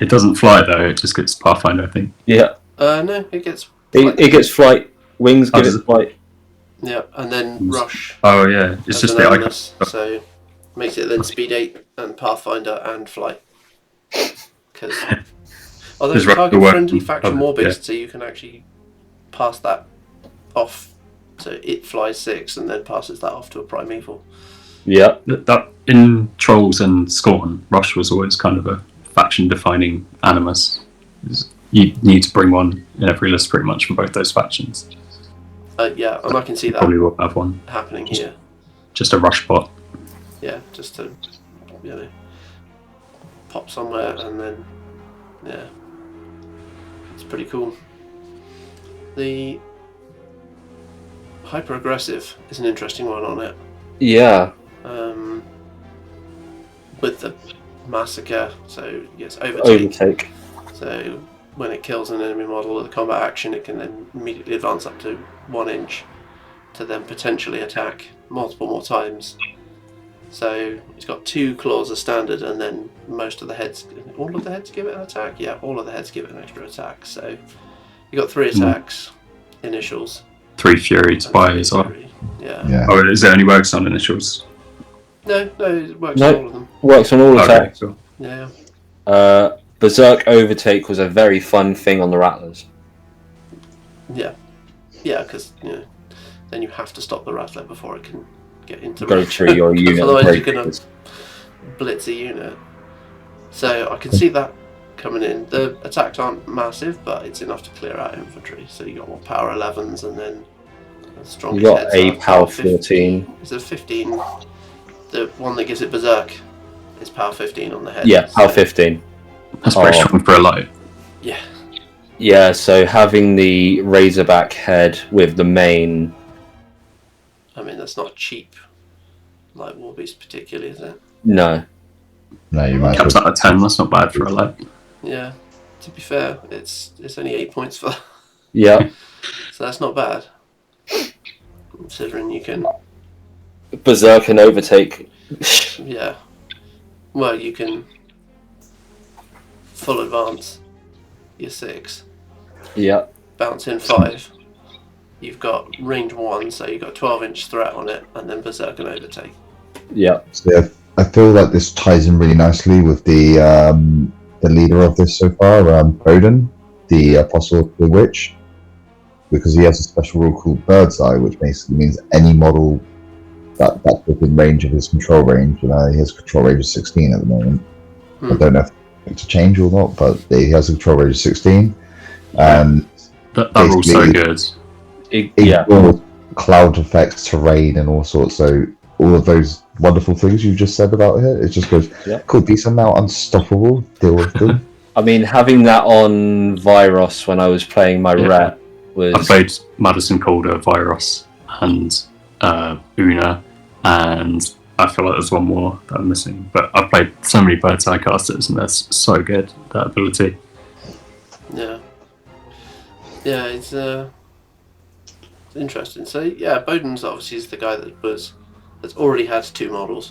Speaker 2: It doesn't fly though, it just gets Pathfinder, I think.
Speaker 4: Yeah.
Speaker 1: No, it gets...
Speaker 4: It gets flight. Wings give it flight.
Speaker 1: Yeah, and then Rush.
Speaker 2: Oh yeah, it's just the icon.
Speaker 1: So makes it then speed 8 and Pathfinder and flight. Because although it's target friendly faction Warbeast, so you can actually pass that off. So it flies 6 and then passes that off to a Primeval.
Speaker 4: Yeah.
Speaker 2: That in Trolls and Scorn, Rush was always kind of a faction defining animus. You need to bring one in every list pretty much from both those factions.
Speaker 1: Yeah, and I can see that
Speaker 2: probably will have one
Speaker 1: happening here.
Speaker 2: Just a rush bot.
Speaker 1: Yeah, just to pop somewhere and then it's pretty cool. The hyper aggressive is an interesting one on it.
Speaker 4: Yeah.
Speaker 1: With the massacre, so yes,
Speaker 4: overtake.
Speaker 1: So when it kills an enemy model with a combat action, it can then immediately advance up to 1 inch to then potentially attack multiple more times. So it's got 2 claws as standard, and then all of the heads give it an attack? Yeah, all of the heads give it an extra attack. So you got 3 attacks, initials.
Speaker 2: 3 fury to buy as well.
Speaker 1: Yeah.
Speaker 2: Oh, is there any works on initials?
Speaker 1: No, it works on all of them.
Speaker 4: Works on all attacks.
Speaker 2: Cool.
Speaker 1: Yeah.
Speaker 4: Berserk Overtake was a very fun thing on the Rattlers.
Speaker 1: Yeah, because then you have to stop the Rattler before it can get into
Speaker 4: Go through your unit.
Speaker 1: Otherwise, you're gonna blitz a unit. So I can see that coming in. The attacks aren't massive, but it's enough to clear out infantry. So you got what, power 11s, and then the strongest
Speaker 4: You got
Speaker 1: heads
Speaker 4: a
Speaker 1: are
Speaker 4: power 14.
Speaker 1: Is it 15? The one that gives it berserk is power 15 on the head.
Speaker 4: Yeah, power 15.
Speaker 2: That's pretty strong for a light.
Speaker 1: Yeah.
Speaker 4: Yeah, so having the Razorback head with the main...
Speaker 1: I mean, that's not cheap, like Warbeast particularly, is it?
Speaker 4: No.
Speaker 3: No, you might
Speaker 2: Caps out at 10, that's not bad for a light.
Speaker 1: Yeah, to be fair, it's only 8 points for that.
Speaker 4: Yeah.
Speaker 1: So that's not bad. Considering you can...
Speaker 4: Berserk and Overtake.
Speaker 1: Yeah. Well, you can full advance your 6.
Speaker 4: Yeah.
Speaker 1: Bounce in 5. You've got range 1, so you've got 12-inch threat on it, and then Berserk and Overtake.
Speaker 4: Yeah.
Speaker 3: So yeah, I feel like this ties in really nicely with the leader of this so far, Odin, the Apostle of the Witch, because he has a special rule called Bird's Eye, which basically means any model that's within range of his control range. He has control range of 16 at the moment. I don't know if it's to change or not, but he has a control range of 16. And
Speaker 2: that rule's so good.
Speaker 3: Ignore cloud effects, terrain, and all sorts. So all of those wonderful things you just said about it, it just goes, cool, these are now unstoppable, deal with them.
Speaker 4: I mean, having that on Virus when I was playing my rep was...
Speaker 2: I played Madison Calder, Virus, and Una, and I feel like there's one more that I'm missing. But I've played so many Bird's Eye casters, and that's so good, that ability.
Speaker 1: Yeah. Yeah, it's interesting. So yeah, Bowden's obviously is the guy that's already had 2 models.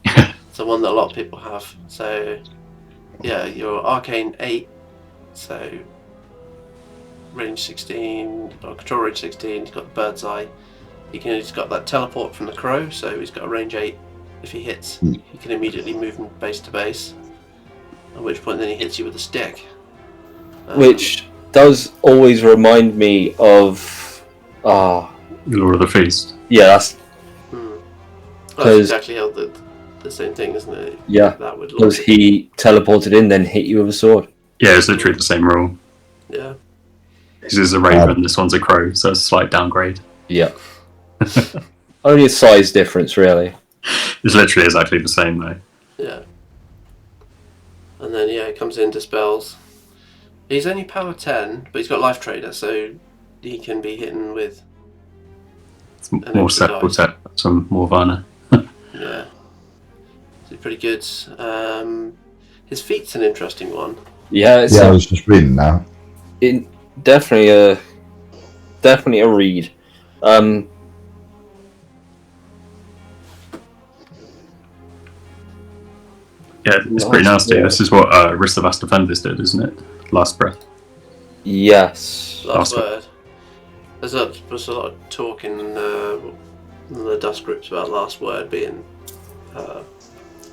Speaker 1: It's the one that a lot of people have. So yeah, your Arcane 8, so range 16, or control range 16, he's got Bird's Eye. He's got that teleport from the Crow, so he's got a range 8. If he hits, he can immediately move from base to base, at which point then he hits you with a stick.
Speaker 4: Which does always remind me of...
Speaker 2: Lord of the Feast.
Speaker 4: Yeah, that's...
Speaker 1: That's exactly how the same thing, isn't it?
Speaker 4: Yeah,
Speaker 1: that would
Speaker 4: because he teleported in, then hit you with a sword.
Speaker 2: Yeah, it's literally the same rule.
Speaker 1: Yeah.
Speaker 2: This is a raven, this one's a crow, so it's a slight downgrade.
Speaker 4: Yeah. Only a size difference, really.
Speaker 2: It's literally exactly the same, though.
Speaker 1: Yeah. And then, he comes into spells. He's only power 10, but he's got Life Trader, so he can be hidden with...
Speaker 2: It's more set, some more Varna.
Speaker 1: Yeah. He's pretty good. His feat's an interesting one.
Speaker 4: Yeah, it's
Speaker 3: I was just reading now.
Speaker 4: Definitely a read.
Speaker 2: Yeah, it's pretty nasty. This is what Wrist of Vast Defenders did, isn't it? Last Breath.
Speaker 4: Yes.
Speaker 1: Last word. There's a lot of talk in the Dust groups about Last Word being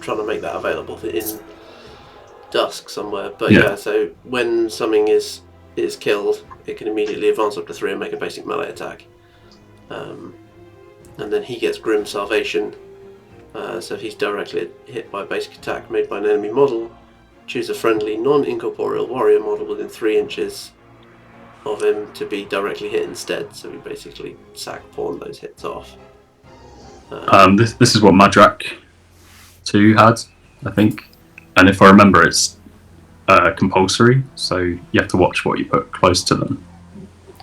Speaker 1: trying to make that available in Dusk somewhere. But so when something is killed, it can immediately advance up to 3 and make a basic melee attack. And then he gets Grim Salvation. So if he's directly hit by a basic attack made by an enemy model, choose a friendly non-incorporeal warrior model within 3 inches of him to be directly hit instead. So we basically sack pawn those hits off.
Speaker 2: This is what Madrak 2 had, I think. And if I remember, it's compulsory, so you have to watch what you put close to them.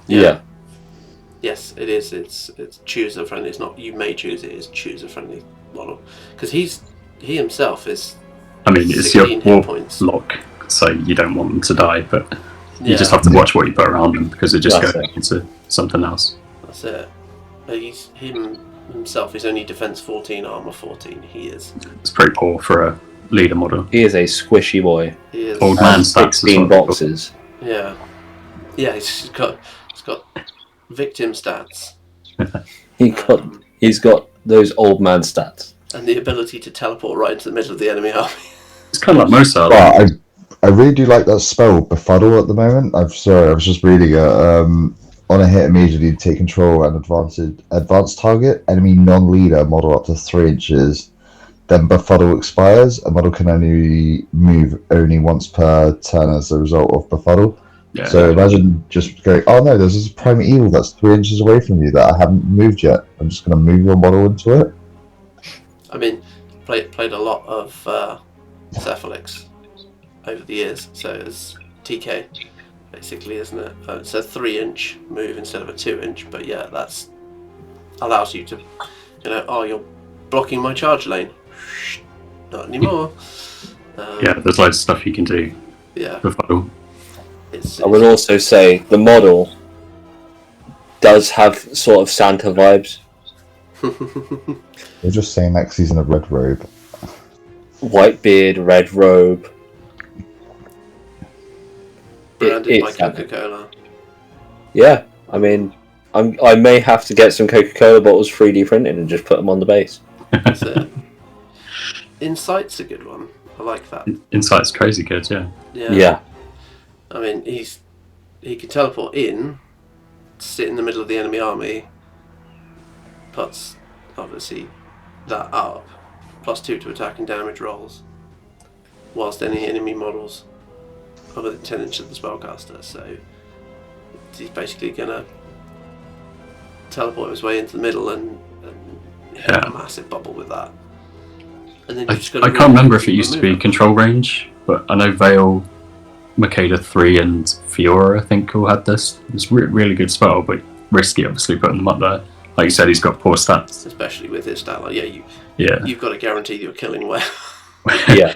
Speaker 4: Yeah.
Speaker 1: Yes, it is. It's chooser friendly. It's not you may choose it. It's chooser friendly model because he himself is.
Speaker 2: I mean, it's your
Speaker 1: hit points.
Speaker 2: lock, so you don't want them to die, but you just have to watch what you put around them because it just goes into something else.
Speaker 1: That's it. Himself is only defense 14, armor 14. He is.
Speaker 2: It's pretty poor for a leader model.
Speaker 4: He is a squishy boy.
Speaker 1: He is.
Speaker 2: Old man stats.
Speaker 4: 16 boxes.
Speaker 1: Yeah. Yeah, he's got victim stats.
Speaker 4: He's got those old man stats.
Speaker 1: And the ability to teleport right into the middle of the enemy army.
Speaker 2: It's kind of like Mozart.
Speaker 3: Well, I really do like that spell, Befuddle, at the moment. I was just reading it. On a hit, immediately take control and advanced target, enemy non-leader, model up to 3 inches. Then Befuddle expires. A model can only move only once per turn as a result of Befuddle.
Speaker 2: Yeah.
Speaker 3: So imagine just going, oh no, there's this Primeval that's 3 inches away from you that I haven't moved yet. I'm just going to move your model into it.
Speaker 1: I mean, played a lot of Cephalix over the years, so it's TK, basically, isn't it? It's a 3-inch move instead of a 2-inch, but yeah, that's allows you to, oh, you're blocking my charge lane. Not anymore.
Speaker 2: Yeah, there's loads of stuff you can do.
Speaker 1: Yeah.
Speaker 2: Befuddle.
Speaker 4: I would also say the model does have sort of Santa vibes.
Speaker 3: We're just saying next season of Red Robe.
Speaker 4: White beard, red robe.
Speaker 1: Branded by Coca-Cola.
Speaker 4: Yeah, I mean, I may have to get some Coca-Cola bottles 3D printed and just put them on the base.
Speaker 1: That's it. Insight's a good one. I like that.
Speaker 2: Insight's crazy good, yeah.
Speaker 4: Yeah.
Speaker 1: I mean, he can teleport in, sit in the middle of the enemy army, puts obviously that up, +2 to attack and damage rolls, whilst any enemy models are within 10 inches of the spellcaster. So he's basically gonna teleport his way into the middle and hit a massive bubble with that. And then
Speaker 2: I can't remember if it used to be control range, but I know Vale, Makeda 3 and Fiora, I think, all had this. It's really good spell, but risky, obviously, putting them up there. Like you said, he's got poor stats.
Speaker 1: Especially with his stat, like,
Speaker 2: yeah,
Speaker 1: you've got to guarantee you're killing well.
Speaker 4: Yeah.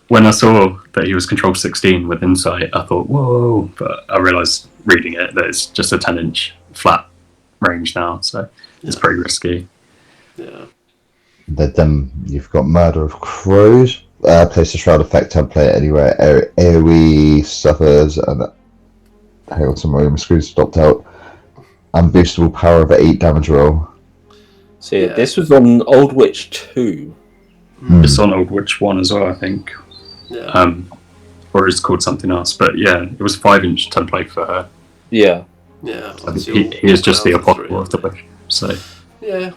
Speaker 2: When I saw that he was control 16 with Insight, I thought, whoa, but I realised reading it that it's just a 10-inch flat range now, so it's pretty risky.
Speaker 1: Yeah.
Speaker 3: Then you've got Murder of Crows. Place a Shroud Effect template anywhere AoE suffers and hang on, some my screen stopped out. And boostable power of 8 damage roll.
Speaker 4: See, this was on Old Witch 2.
Speaker 2: It's on Old Witch 1 as well, I think.
Speaker 1: Yeah.
Speaker 2: Or it's called something else, but yeah, it was a 5-inch template for her.
Speaker 4: Yeah.
Speaker 1: Yeah.
Speaker 2: He is just the apostle of the witch, so.
Speaker 1: Yeah.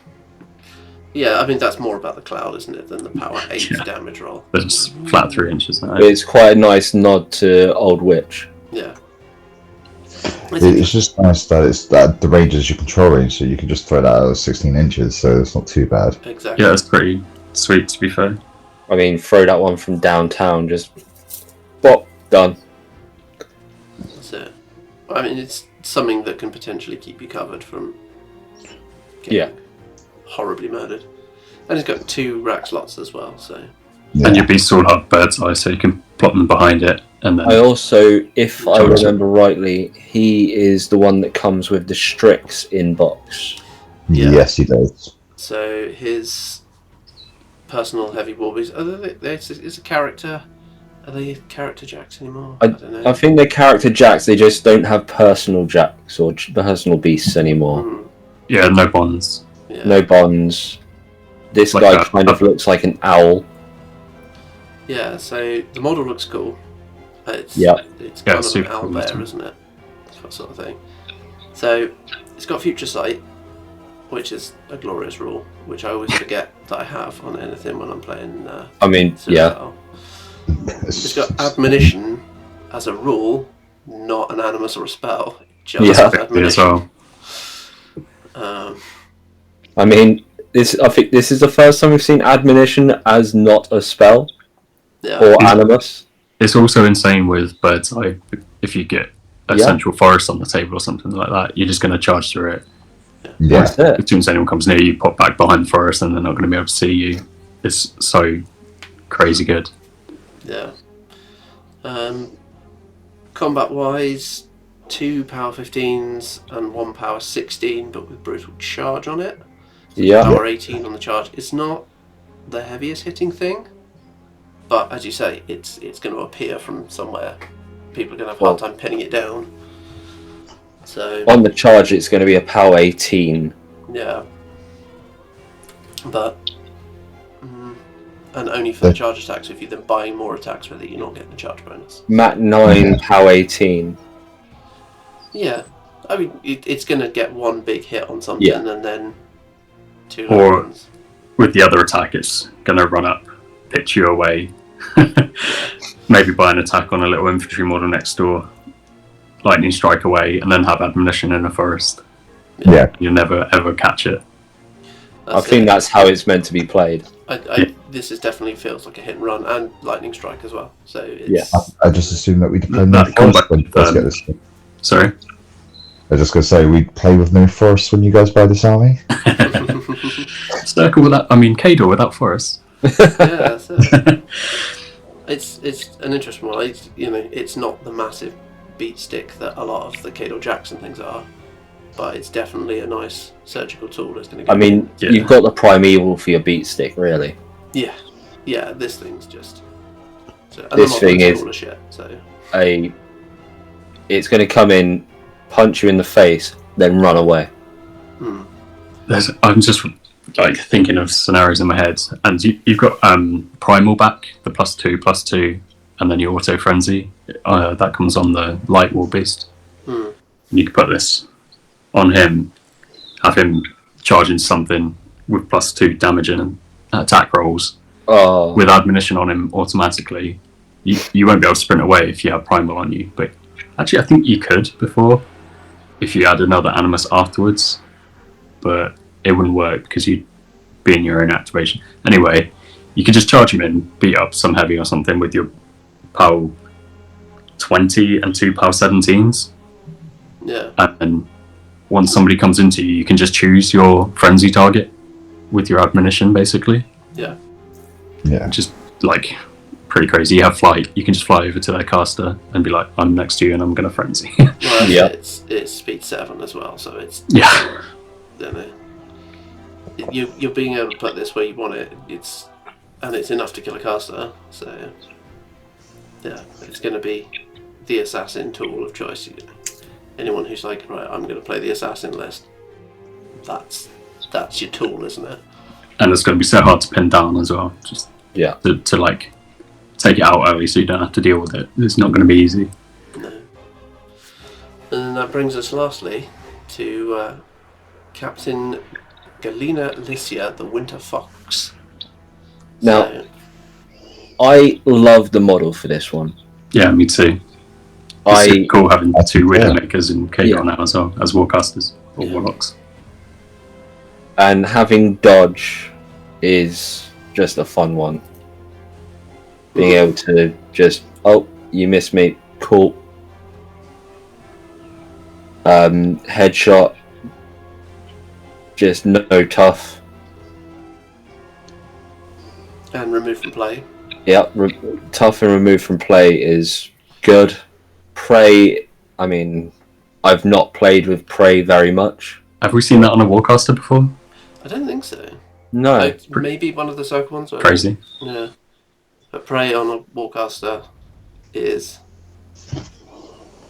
Speaker 1: Yeah, I mean, that's more about the cloud, isn't it, than the power 8 damage roll.
Speaker 2: But it's flat 3 inches now.
Speaker 4: It's quite a nice nod to Old Witch.
Speaker 1: Yeah.
Speaker 3: It's just nice that it's that the range is your control range, so you can just throw that out at 16 inches, so it's not too bad.
Speaker 1: Exactly.
Speaker 2: Yeah, it's pretty sweet, to be fair.
Speaker 4: I mean, throw that one from downtown, just... Bop, done.
Speaker 1: That's it. I mean, it's something that can potentially keep you covered from getting horribly murdered. And it's got 2 rack slots as well, so...
Speaker 3: Yeah.
Speaker 2: And your beasts all have bird's eye, so you can plot them behind it, and then...
Speaker 4: I also, if I remember rightly, he is the one that comes with the Strix in box.
Speaker 1: Yeah.
Speaker 3: Yes, he does.
Speaker 1: So his personal heavy warbees, is a character... Are they character jacks anymore? I don't know.
Speaker 4: I think they're character jacks, they just don't have personal jacks or personal beasts anymore.
Speaker 2: Yeah, no bonds.
Speaker 1: Yeah.
Speaker 4: No bonds. This
Speaker 2: Like
Speaker 4: guy
Speaker 2: that.
Speaker 4: kind of looks like an owl.
Speaker 1: Yeah, so the model looks cool. It's
Speaker 2: Yeah,
Speaker 1: kind of
Speaker 2: super
Speaker 1: an owl
Speaker 2: cool,
Speaker 1: bear,
Speaker 2: isn't it?
Speaker 1: isn't it? That sort of thing. So it's got future sight, which is a glorious rule, which I always forget that I have on anything when I'm playing.
Speaker 4: I mean,
Speaker 1: Citadel. It's got admonition as a rule, not an animus or a spell. Just admonition.
Speaker 2: as well.
Speaker 4: I mean, I think this is the first time we've seen admonition as not a spell or animus.
Speaker 2: It's also insane with bird's eye. If you get a central forest on the table or something like that, you're just going to charge through it.
Speaker 3: Yeah.
Speaker 2: As soon as anyone comes near you, pop back behind the forest and they're not going to be able to see you. It's so crazy good.
Speaker 1: Yeah. Combat wise, 2 power 15s and 1 power 16, but with brutal charge on it.
Speaker 4: Yeah.
Speaker 1: Power 18 on the charge. It's not the heaviest hitting thing, but as you say, it's going to appear from somewhere. People are going to have a hard time pinning it down. So
Speaker 4: on the charge, it's going to be a power 18.
Speaker 1: Yeah. But And only for the charge attacks. If you're then buying more attacks with it, you're not getting the charge bonus.
Speaker 4: Mat 9, POW 18.
Speaker 1: Yeah. I mean, it's going to get one big hit on something and then two
Speaker 2: Or-
Speaker 1: little ones.
Speaker 2: With the other attack, it's going to run up, pitch you away, maybe buy an attack on a little infantry model next door, lightning strike away, and then have admonition in a forest.
Speaker 3: Yeah.
Speaker 2: You'll never ever catch it.
Speaker 4: I think that's how it's meant to be played.
Speaker 1: This is definitely feels like a hit and run and lightning strike as well. So it's,
Speaker 3: I just assume that we'd play
Speaker 2: That
Speaker 3: no
Speaker 2: combat,
Speaker 3: forest when you guys get this.
Speaker 2: Sorry?
Speaker 3: I was just going to say, we'd play with no forest when you guys buy this army.
Speaker 2: Circle without, Kador without forest.
Speaker 1: that's it. It's an interesting one. It's not the massive beat stick that a lot of the Cador Jackson things are, but it's definitely a nice surgical tool. That's going to.
Speaker 4: You've got the primeval for your beat stick, really.
Speaker 1: Yeah. This thing's just.
Speaker 4: This thing is
Speaker 1: shit. So
Speaker 4: it's going to come in, punch you in the face, then run away.
Speaker 2: I'm just thinking of scenarios in my head, and you've got primal back, the +2/+2, and then your auto frenzy that comes on the light war beast. And you can put this on him, have him charging something with +2 damage and attack rolls with admonition on him automatically. You won't be able to sprint away if you have primal on you, but actually I think you could before if you add another animus afterwards, but it wouldn't work because you'd be in your own activation. Anyway, you could just charge him in, beat up some heavy or something with your POW 20 and 2 POW 17s.
Speaker 1: Yeah.
Speaker 2: And once somebody comes into you, you can just choose your frenzy target with your admonition, basically.
Speaker 1: Yeah.
Speaker 2: Just pretty crazy. You have flight. You can just fly over to their caster and be like, "I'm next to you, and I'm going to frenzy."
Speaker 1: Well, it's speed 7 as well, so it's you're being able to put this where you want it. It's enough to kill a caster. So it's going to be the assassin tool of choice. Anyone who's like, right, I'm going to play the assassin list. That's your tool, isn't it?
Speaker 2: And it's going to be so hard to pin down as well. Just to take it out early so you don't have to deal with it. It's not going to be easy.
Speaker 1: No. And that brings us lastly to Captain Galena Lycia, the Winter Fox.
Speaker 4: Now, I love the model for this one.
Speaker 2: Yeah, me too. It's cool having 2 Widowmakers in Kador now as well, as Warcasters or Warlocks.
Speaker 4: And having dodge is just a fun one. Being able to just, you missed me, cool. Headshot, just no tough.
Speaker 1: And remove from play.
Speaker 4: Yeah, tough and remove from play is good. Prey, I've not played with Prey very much.
Speaker 2: Have we seen that on a Warcaster before?
Speaker 1: I don't think so.
Speaker 4: No.
Speaker 1: Maybe one of the circle ones.
Speaker 2: Crazy.
Speaker 1: Yeah. But Prey on a Warcaster is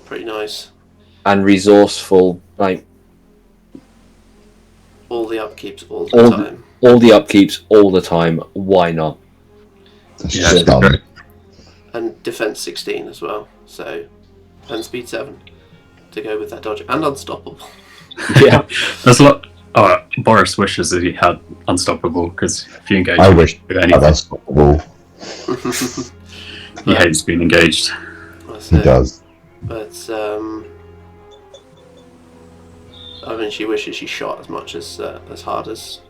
Speaker 1: pretty nice.
Speaker 4: And resourceful,
Speaker 1: all the upkeeps all the time.
Speaker 4: All the upkeeps all the time. Why not?
Speaker 1: And defense 16 as well. So, and speed 7 to go with that dodge and unstoppable.
Speaker 4: Yeah,
Speaker 2: there's a lot. Boris wishes that he had unstoppable because if you engage,
Speaker 3: I wish
Speaker 2: with anything,
Speaker 3: unstoppable.
Speaker 2: He hates being engaged.
Speaker 3: He does.
Speaker 1: But she wishes she shot as much as hard as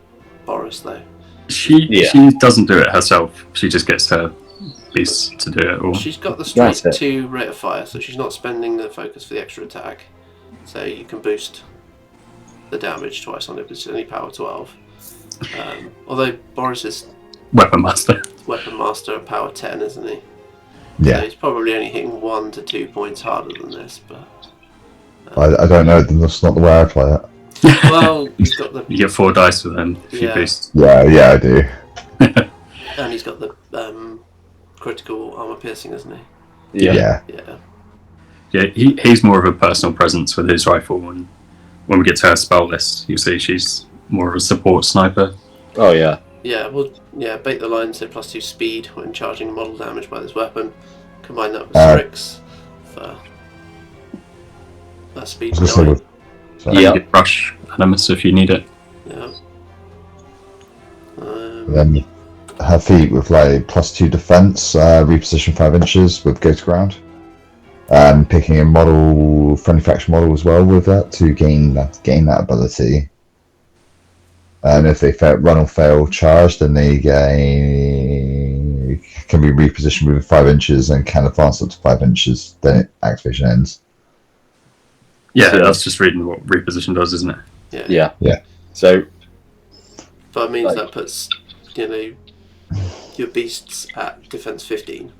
Speaker 1: Boris, though.
Speaker 2: She doesn't do it herself. She just gets her beasts to do it all.
Speaker 1: She's got the straight 2 rate of fire, so she's not spending the focus for the extra attack. So you can boost the damage twice on it, but it's only power 12. Although Boris is
Speaker 2: Weapon Master
Speaker 1: power 10, isn't he?
Speaker 3: Yeah.
Speaker 1: So he's probably only hitting 1 to 2 points harder than this, but
Speaker 3: I don't know. That's not the way I play it.
Speaker 1: well, he's got the
Speaker 2: You get 4 dice with him if you boost.
Speaker 3: Yeah, I do.
Speaker 1: and he's got the critical armor piercing, isn't he?
Speaker 3: Yeah.
Speaker 2: He's more of a personal presence with his rifle, and when we get to her spell list, you'll see she's more of a support sniper.
Speaker 4: Oh yeah.
Speaker 1: bait the line, so +2 speed when charging model damage by this weapon. Combine that with Strix for speed 9.
Speaker 2: You get rush animus if you need it.
Speaker 1: Yeah.
Speaker 3: Then her feet with like +2 defense, reposition 5 inches with go to ground. Picking a model, friendly faction model as well with that to gain that ability. And if they run or fail charge, then they can be repositioned within 5 inches and can advance up to 5 inches. Then activation ends.
Speaker 2: Yeah, that's just reading what reposition does, isn't it?
Speaker 4: Yeah.
Speaker 1: So that means that puts your beasts at defense 15,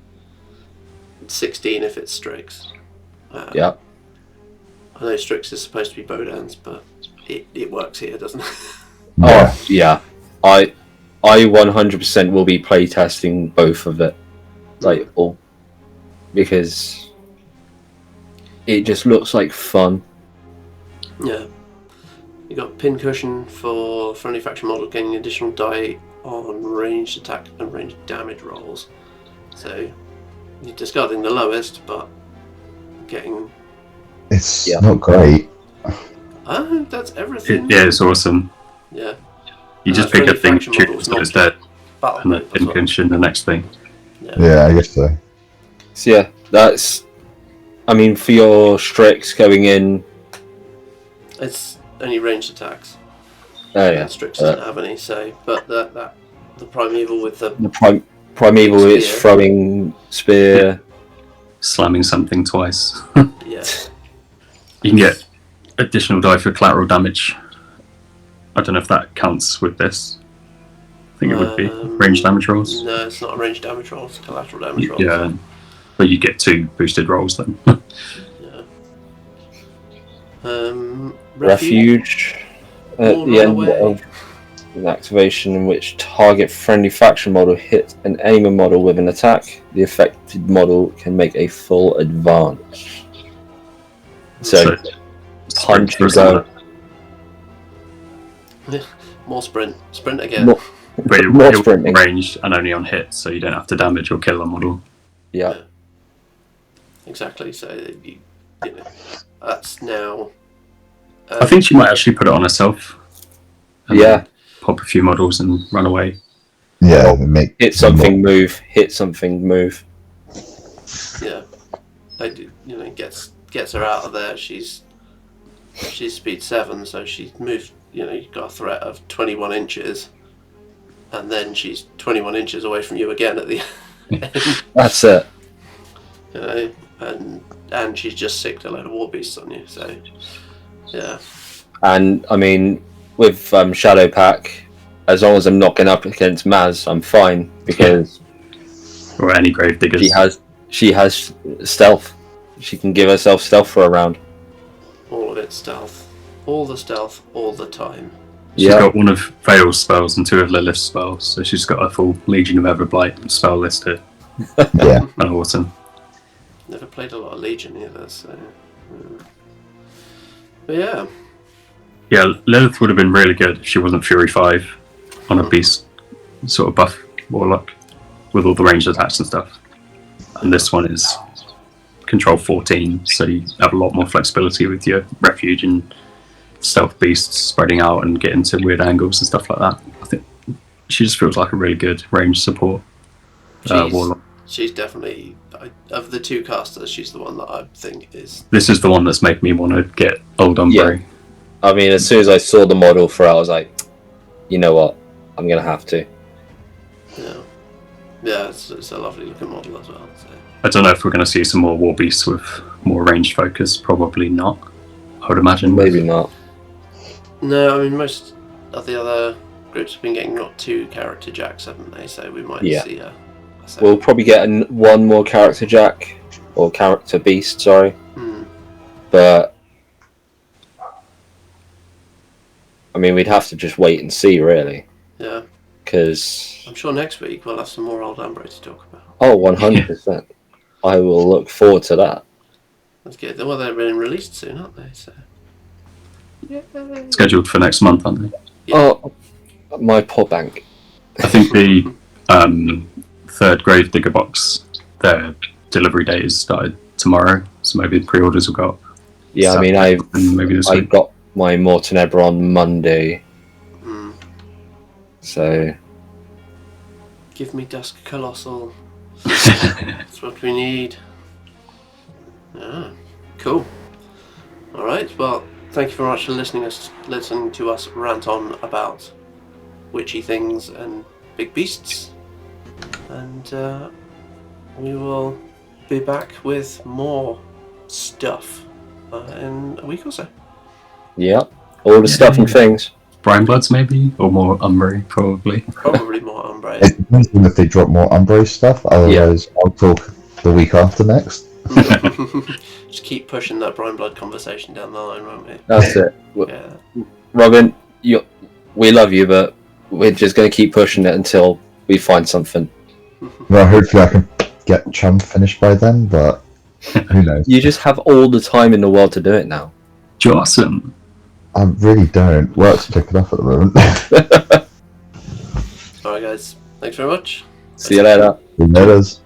Speaker 1: 16 if it's Strix. I know Strix is supposed to be Bodan's, but it works here, doesn't it?
Speaker 4: Oh yeah, I 100% will be playtesting both of it, because it just looks like fun.
Speaker 1: Yeah. You got pincushion for friendly faction model gaining additional die on ranged attack and ranged damage rolls. So you're discarding the lowest, but getting.
Speaker 3: It's not great.
Speaker 1: Oh, that's everything.
Speaker 2: It's awesome.
Speaker 1: Yeah.
Speaker 2: You just pick a thing, choose so it's dead, and then pincushion the next thing.
Speaker 3: Yeah, I guess so.
Speaker 4: So yeah, that's. I mean, for your Strix going in.
Speaker 1: It's only ranged attacks.
Speaker 4: Oh yeah.
Speaker 1: Strix doesn't have any, so but the primeval with the
Speaker 4: primeval is throwing spear,
Speaker 2: slamming something twice.
Speaker 1: Yeah.
Speaker 2: You can get additional die for collateral damage. I don't know if that counts with this. I think it would be range damage rolls.
Speaker 1: No, it's not a range damage roll. It's collateral damage rolls.
Speaker 2: Yeah, but you get 2 boosted rolls then.
Speaker 1: Refuge
Speaker 4: at the end of an activation in which target friendly faction model hits an enemy model with an attack, the affected model can make a full advance. So punch and go.
Speaker 1: More sprint again.
Speaker 2: But
Speaker 4: More
Speaker 2: you're
Speaker 4: sprinting.
Speaker 2: ranged and only on hit, so you don't have to damage or kill a model.
Speaker 4: Yeah.
Speaker 1: Exactly. So that's now.
Speaker 2: I think she might actually put it on herself.
Speaker 4: Yeah.
Speaker 2: Pop a few models and run away.
Speaker 3: Yeah,
Speaker 4: hit something, move. Hit something, move.
Speaker 1: Yeah, gets her out of there. She's speed 7, so she's moved. You've got a threat of 21 inches, and then she's 21 inches away from you again at the end.
Speaker 4: That's it.
Speaker 1: And she's just sicked a load of war beasts on you. So, yeah.
Speaker 4: And I mean, with Shadow Pack, as long as I'm not getting up against Mazz, I'm fine because.
Speaker 2: Or any grave diggers.
Speaker 4: She has stealth. She can give herself stealth for a round.
Speaker 1: All of it stealth. All the stealth, all the time.
Speaker 2: She's got one of Veil's spells and 2 of Lilith's spells, so she's got a full Legion of Everblight spell list here.
Speaker 3: Yeah.
Speaker 2: Awesome.
Speaker 1: Never played a lot of Legion either, so. But yeah.
Speaker 2: Yeah, Lilith would have been really good if she wasn't Fury 5 on a beast sort of buff warlock with all the ranged attacks and stuff. And this one is control 14, so you have a lot more flexibility with your refuge and stealth beasts spreading out and getting to weird angles and stuff like that. I think she just feels like a really good range support warlock.
Speaker 1: She's definitely, of the 2 casters, she's the one that I think is.
Speaker 2: This is the one that's made me want to get Old Umbrey.
Speaker 4: Yeah. I mean, as soon as I saw the model for it, I was like, you know what, I'm gonna have to.
Speaker 1: Yeah, it's a lovely looking model as well. So.
Speaker 2: I don't know if we're going to see some more war beasts with more ranged focus. Probably not. I would imagine.
Speaker 4: Maybe not.
Speaker 1: No, I mean most of the other groups have been getting not 2 character jacks, haven't they? So we might see a
Speaker 4: we'll probably get one more character jack or character beast. Sorry, but I mean we'd have to just wait and see, really.
Speaker 1: Yeah.
Speaker 4: Because
Speaker 1: I'm sure next week we'll have some more Old Umbrey to talk about.
Speaker 4: Oh, 100%. I will look forward to that.
Speaker 1: That's good. Well, they're being released soon, aren't they? So.
Speaker 2: Scheduled for next month, aren't they?
Speaker 1: Yeah.
Speaker 4: Oh, my poor bank.
Speaker 2: I think the third grave digger box, their delivery date is started tomorrow, so maybe the pre-orders will go up.
Speaker 4: Yeah, I mean,
Speaker 2: maybe this
Speaker 4: I
Speaker 2: week.
Speaker 4: got my Morton Ebra on Monday,
Speaker 1: Mm.
Speaker 4: so
Speaker 1: Give me Dusk Colossal. That's what we need. Ah, cool. Alright, well, thank you very much for listening to us rant on about witchy things and big beasts. And we will be back with more stuff in a week or so.
Speaker 4: yeah, all the stuff and things.
Speaker 2: Brian Bloods maybe, or more Umbrey probably.
Speaker 1: Probably more Umbrey.
Speaker 3: It depends on if they drop more Umbrey stuff. Otherwise, I'll talk the week after next.
Speaker 1: Just keep pushing that Brian Blood conversation down the line, won't we?
Speaker 4: That's it.
Speaker 1: Yeah.
Speaker 4: Robin, we love you, but we're just going to keep pushing it until we find something.
Speaker 3: Well, hopefully I can get Chum finished by then, but who knows?
Speaker 4: You just have all the time in the world to do it now.
Speaker 2: Awesome.
Speaker 3: I really don't. Work's picking up at the moment.
Speaker 1: Alright guys, thanks very much.
Speaker 4: See you later.
Speaker 3: Who knows?